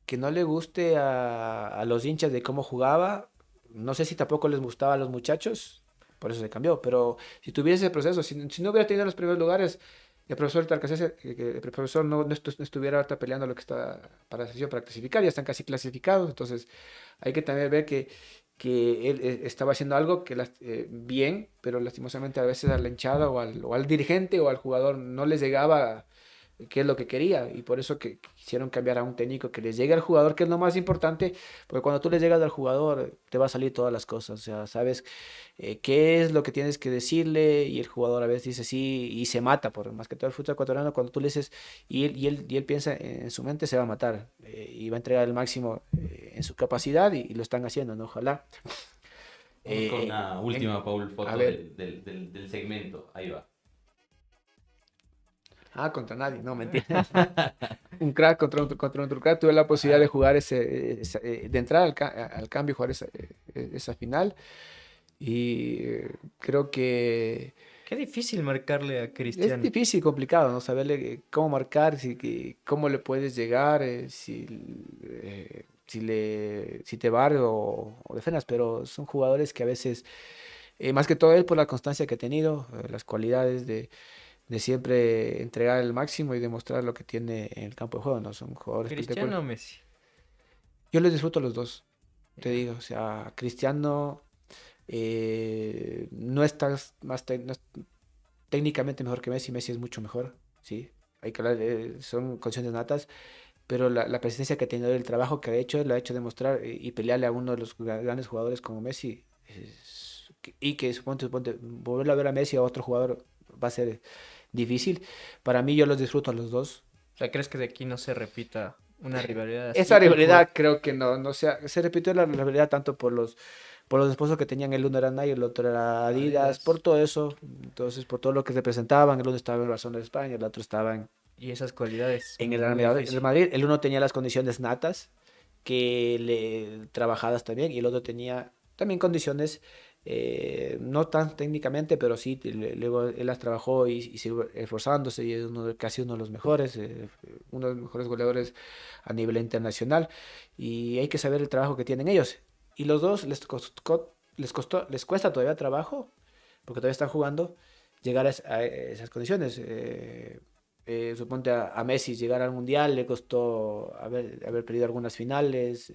Que no le guste a los hinchas de cómo jugaba, no sé si tampoco les gustaba a los muchachos, por eso se cambió. Pero si tuviese ese proceso, si no hubiera tenido los primeros lugares, el profesor Tarcacese, que el profesor no estuviera ahorita peleando lo que está para la selección para clasificar, ya están casi clasificados. Entonces hay que también ver que él estaba haciendo algo que bien, pero lastimosamente a veces a la hinchada o al dirigente o al jugador no les llegaba qué es lo que quería y por eso que quisieron cambiar a un técnico que les llegue al jugador, que es lo más importante, porque cuando tú le llegas al jugador te va a salir todas las cosas, o sea, sabes qué es lo que tienes que decirle y el jugador a veces dice sí y se mata, por más que todo el fútbol ecuatoriano, cuando tú le dices y él piensa en su mente se va a matar y va a entregar el máximo en su capacidad y lo están haciendo, ¿no? Ojalá. Vamos con una última, Paul, a foto ver. del segmento. Ahí va. Contra nadie, no, mentira. Un crack contra otro crack. Tuve la posibilidad de jugar de entrar al cambio y jugar esa final. Y creo que Qué difícil marcarle a es Cristiano. difícil, complicado, ¿no? Saberle cómo marcar, cómo le puedes llegar, si te barre o defendas, pero son jugadores que a veces, más que todo él por la constancia que ha tenido, las cualidades de siempre entregar el máximo y demostrar lo que tiene en el campo de juego, ¿no? Son jugadores Cristiano o Messi. Yo les disfruto a los dos, te Ya. digo, o sea, Cristiano no está no es técnicamente mejor que Messi, Messi es mucho mejor, sí, hay que hablar, son condiciones natas, pero la presencia que ha tenido, el trabajo que ha hecho, lo ha hecho demostrar y pelearle a uno de los grandes jugadores como Messi, y que suponte, volverlo a ver a Messi o a otro jugador va a ser difícil. Para mí yo los disfruto a los dos. O sea, ¿crees que de aquí no se repita una rivalidad así? Esa rivalidad creo que no se repitió la rivalidad tanto por los esposos que tenían, el uno era Nike, el otro era Adidas, Adidas. por todo eso, entonces por todo lo que representaban, el uno estaba en Barcelona de España, el otro estaba Y esas cualidades. en el muy Real Madrid, difícil. el uno tenía las condiciones natas, trabajadas también, y el otro tenía también condiciones, no tan técnicamente, pero sí, luego él las trabajó y siguió esforzándose, y es casi uno de los mejores, uno de los mejores goleadores a nivel internacional, y hay que saber el trabajo que tienen ellos. Y los dos les cuesta todavía trabajo, porque todavía están jugando, llegar a esas condiciones. suponte a Messi llegar al Mundial, le costó haber perdido algunas finales,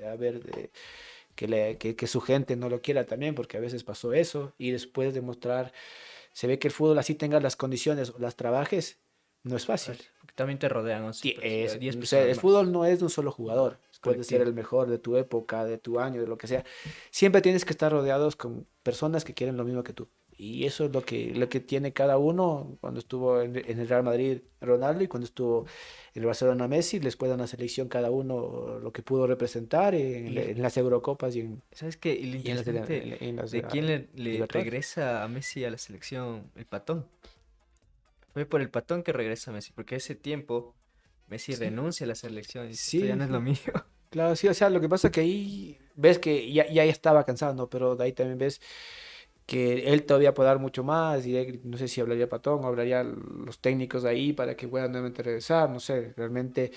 que su gente no lo quiera también, porque a veces pasó eso, y después demostrar, se ve que el fútbol así tenga las condiciones, las trabajes, no es fácil. Porque también te rodean 11 10 O sea, personas el más. fútbol no es de un solo jugador, puede ser colectivo. el mejor de tu época, de tu año, de lo que sea. Siempre tienes que estar rodeados con personas que quieren lo mismo que tú. Y eso es lo que tiene cada uno cuando estuvo en el Real Madrid Ronaldo y cuando estuvo en el Barcelona Messi, después de una selección cada uno lo que pudo representar Y en las Eurocopas ¿sabes qué? Y lo y en las, interesante en las de quién le Libertadores. regresa a Messi a la selección, el Patón. Fue por el Patón que regresa Messi, porque ese tiempo Messi Sí, renuncia a la selección y dice, esto ya sí, no es lo sí. mío. Claro, sí, o sea, lo que pasa que ahí ves que ya estaba cansado, ¿no? Pero de ahí también ves que él todavía puede dar mucho más y él, no sé si hablaría Patón o hablaría los técnicos de ahí para que puedan nuevamente regresar, no sé, realmente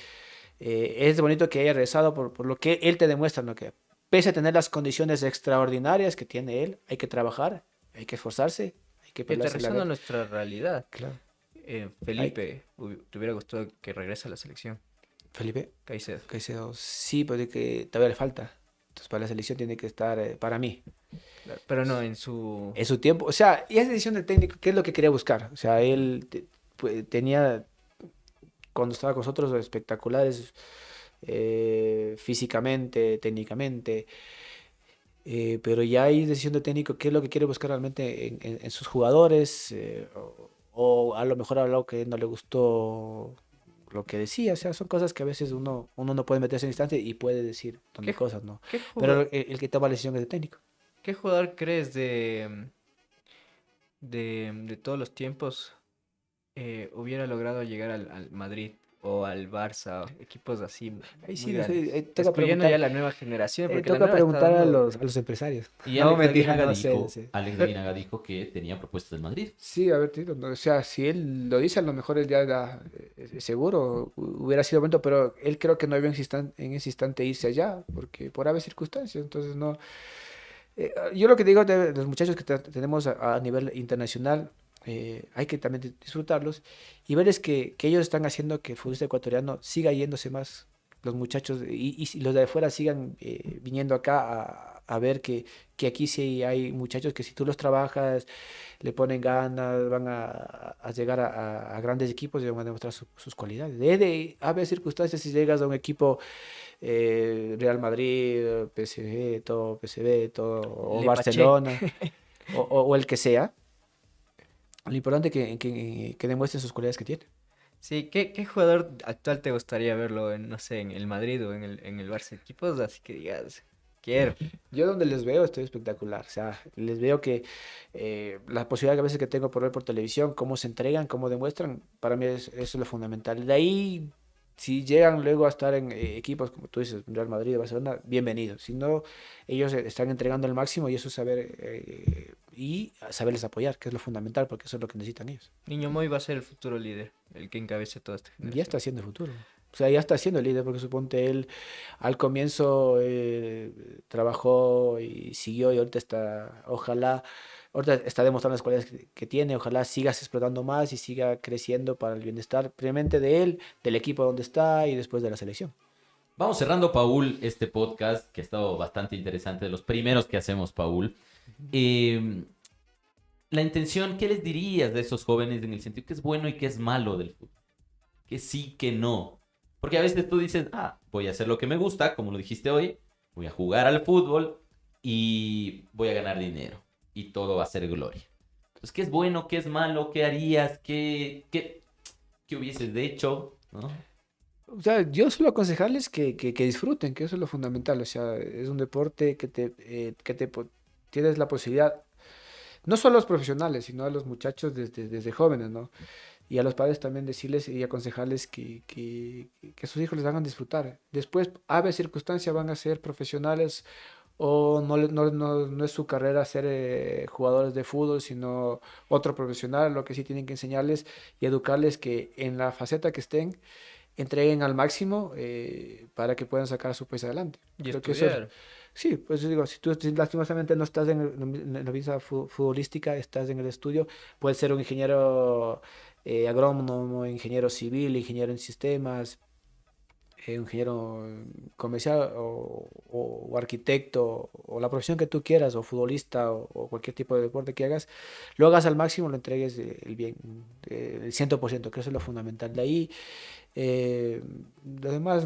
es bonito que haya regresado por lo que él te demuestra, ¿no? Que pese a tener las condiciones extraordinarias que tiene él, hay que trabajar, hay que esforzarse, hay que Y pelearse la aterrizando a ver. nuestra realidad, Claro. Hay, Felipe, te hubiera gustado que regrese a la selección, Felipe, Caicedo. Caicedo, sí, pero que todavía le falta. Entonces, para la selección tiene que estar, para mí, Claro, pero no, en su... en su tiempo. O sea, y es decisión del técnico, ¿qué es lo que quería buscar? O sea, él tenía, cuando estaba con nosotros, espectaculares físicamente, técnicamente, pero ya hay decisión del técnico, ¿qué es lo que quiere buscar realmente en sus jugadores? O a lo mejor algo que no le gustó lo que decía, o sea, son cosas que a veces uno no puede meterse en instante y puede decir un montón de ¿Qué, cosas, ¿no? qué, Pero juga- el que toma la decisión es el técnico. qué jugador crees de todos los tiempos hubiera logrado llegar al Madrid o al Barça, equipos así Ahí muy sí, no sé, grandes? toca Excluyendo ya preguntar, la nueva generación, porque la toca nueva está preguntar a dando... los empresarios. Y No, Alex de mentira, Aguinaga no sé, no dijo, sé. Alex de Aguinaga dijo que tenía propuestas del Madrid. Sí, a ver, Tito, o sea, si él lo dice, a lo mejor él ya era seguro, hubiera sido momento, pero él creo que no iba en ese instante irse allá, porque por haber circunstancias, entonces no. Yo lo que digo de los muchachos que tenemos a nivel internacional, hay que también disfrutarlos y verles que ellos están haciendo que el futbolista ecuatoriano siga yéndose más, los muchachos, y si los de afuera sigan viniendo acá a ver que aquí sí hay muchachos que si tú los trabajas, le ponen ganas, van a llegar a grandes equipos y van a demostrar sus cualidades. De haber circunstancias si llegas a un equipo Real Madrid, PSG, todo, PSV, todo, o Le Paché. Barcelona, o el que sea, lo importante es que demuestren sus cualidades que tiene. Sí, ¿qué jugador actual te gustaría verlo en, no sé, en el Madrid o en el Barça? Equipos así que digas, quiero. Yo donde les veo estoy espectacular, o sea, les veo que la posibilidad que a veces que tengo por ver por televisión, cómo se entregan, cómo demuestran, para mí eso es lo fundamental. De ahí, si llegan luego a estar en equipos, como tú dices, Real Madrid, Barcelona, bienvenidos. Si no, ellos están entregando el máximo y eso es saber y saberles apoyar, que es lo fundamental, porque eso es lo que necesitan ellos. Niño Moy va a ser el futuro líder, el que encabece toda esta Ya está generación. haciendo el futuro. O sea, ya está siendo el líder, porque suponte él al comienzo trabajó y siguió y ahorita ahorita está demostrando las cualidades que tiene, ojalá sigas explotando más y siga creciendo para el bienestar, primeramente de él, del equipo donde está y después de la selección. Vamos cerrando, Paul, este podcast que ha estado bastante interesante, de los primeros que hacemos, Paul. Eh, la intención, ¿qué les dirías de esos jóvenes en el sentido que es bueno y que es malo del fútbol? Que sí, que no. Porque a veces tú dices, voy a hacer lo que me gusta, como lo dijiste hoy, voy a jugar al fútbol y voy a ganar dinero. Y todo va a ser gloria. Entonces, ¿qué es bueno? ¿Qué es malo? ¿Qué harías? ¿Qué hubieses hecho? ¿No? O sea, yo suelo aconsejarles que disfruten, que eso es lo fundamental. O sea, es un deporte tienes la posibilidad, no solo a los profesionales, sino a los muchachos desde jóvenes, ¿no? Y a los padres también decirles y aconsejarles que sus hijos les hagan disfrutar. Después, a ver circunstancias, van a ser profesionales o no es su carrera ser jugadores de fútbol, sino otro profesional. Lo que sí tienen que enseñarles y educarles que en la faceta que estén, entreguen al máximo para que puedan sacar a su país adelante. Y Creo que eso es, estudiar. sí, pues digo, si lastimosamente no estás en la vida futbolística, estás en el estudio, puedes ser un ingeniero agrónomo, ingeniero civil, ingeniero en sistemas, ingeniero comercial o arquitecto o la profesión que tú quieras, o futbolista o cualquier tipo de deporte que hagas, lo hagas al máximo, lo entregues el bien, el 100%, que eso es lo fundamental. De ahí, lo demás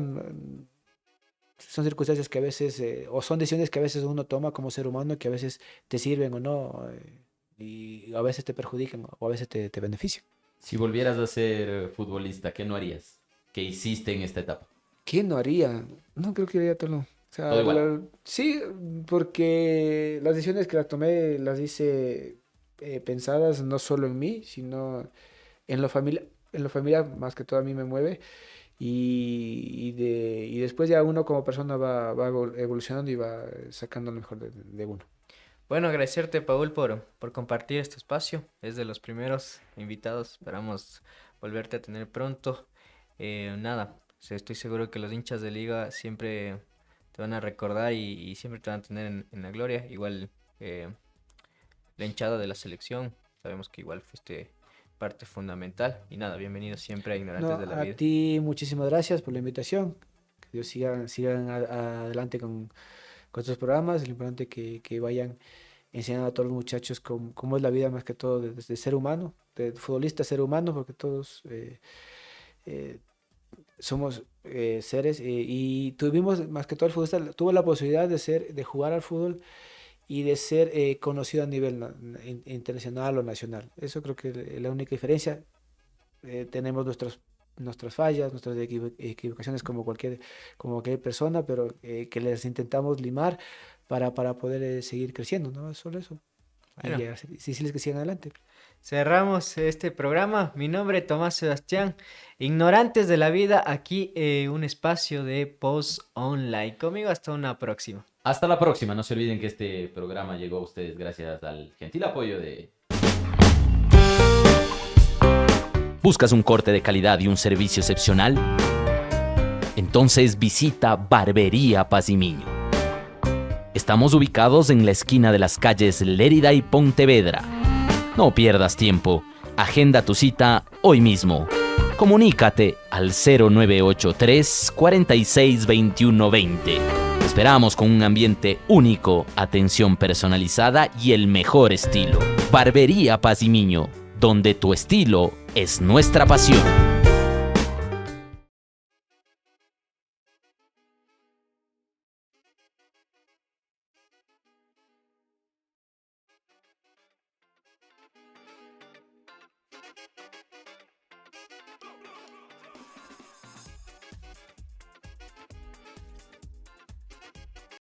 son circunstancias que a veces, o son decisiones que a veces uno toma como ser humano, que a veces te sirven o no, y a veces te perjudican o a veces te benefician. Si volvieras a ser futbolista, ¿qué no harías? ¿Qué hiciste en esta etapa? ¿Quién no haría? No creo que haría todo. O sea, Todo igual. sí, porque las decisiones que las tomé las hice pensadas no solo en mí, sino en lo familiar, más que todo a mí me mueve. Y después ya uno como persona va evolucionando y va sacando lo mejor de uno. Bueno, agradecerte, Paul, por compartir este espacio. Es de los primeros invitados. Esperamos volverte a tener pronto. Nada, estoy seguro que los hinchas de Liga siempre te van a recordar y siempre te van a tener en la gloria. Igual la hinchada de la selección, sabemos que igual fuiste parte fundamental. Y nada, bienvenido siempre a Ignorantes No, de la a Vida. ti muchísimas gracias por la invitación. Que Dios sigan adelante con estos programas. Lo importante es que vayan enseñando a todos los muchachos cómo es la vida, más que todo de ser humano, de futbolista a ser humano, porque todos somos seres, y tuvimos, más que todo el futbolista, tuvo la posibilidad de jugar al fútbol y de ser conocido a nivel internacional o nacional. Eso creo que es la única diferencia. Tenemos nuestras fallas, nuestras equivocaciones como cualquier persona, pero que les intentamos limar para poder seguir creciendo, ¿no? Solo eso. Bueno. Y decirles que sigan adelante. Cerramos este programa. Mi nombre es Tomás Sebastián. Ignorantes de la Vida, aquí un espacio de Post Online. Conmigo hasta una próxima. Hasta la próxima. No se olviden que este programa llegó a ustedes gracias al gentil apoyo de... ¿Buscas un corte de calidad y un servicio excepcional? Entonces visita Barbería Pazimiño. Estamos ubicados en la esquina de las calles Lérida y Pontevedra. No pierdas tiempo. Agenda tu cita hoy mismo. Comunícate al 0983 46 21 20. Te esperamos con un ambiente único, atención personalizada y el mejor estilo. Barbería Pazimiño, donde tu estilo es nuestra pasión.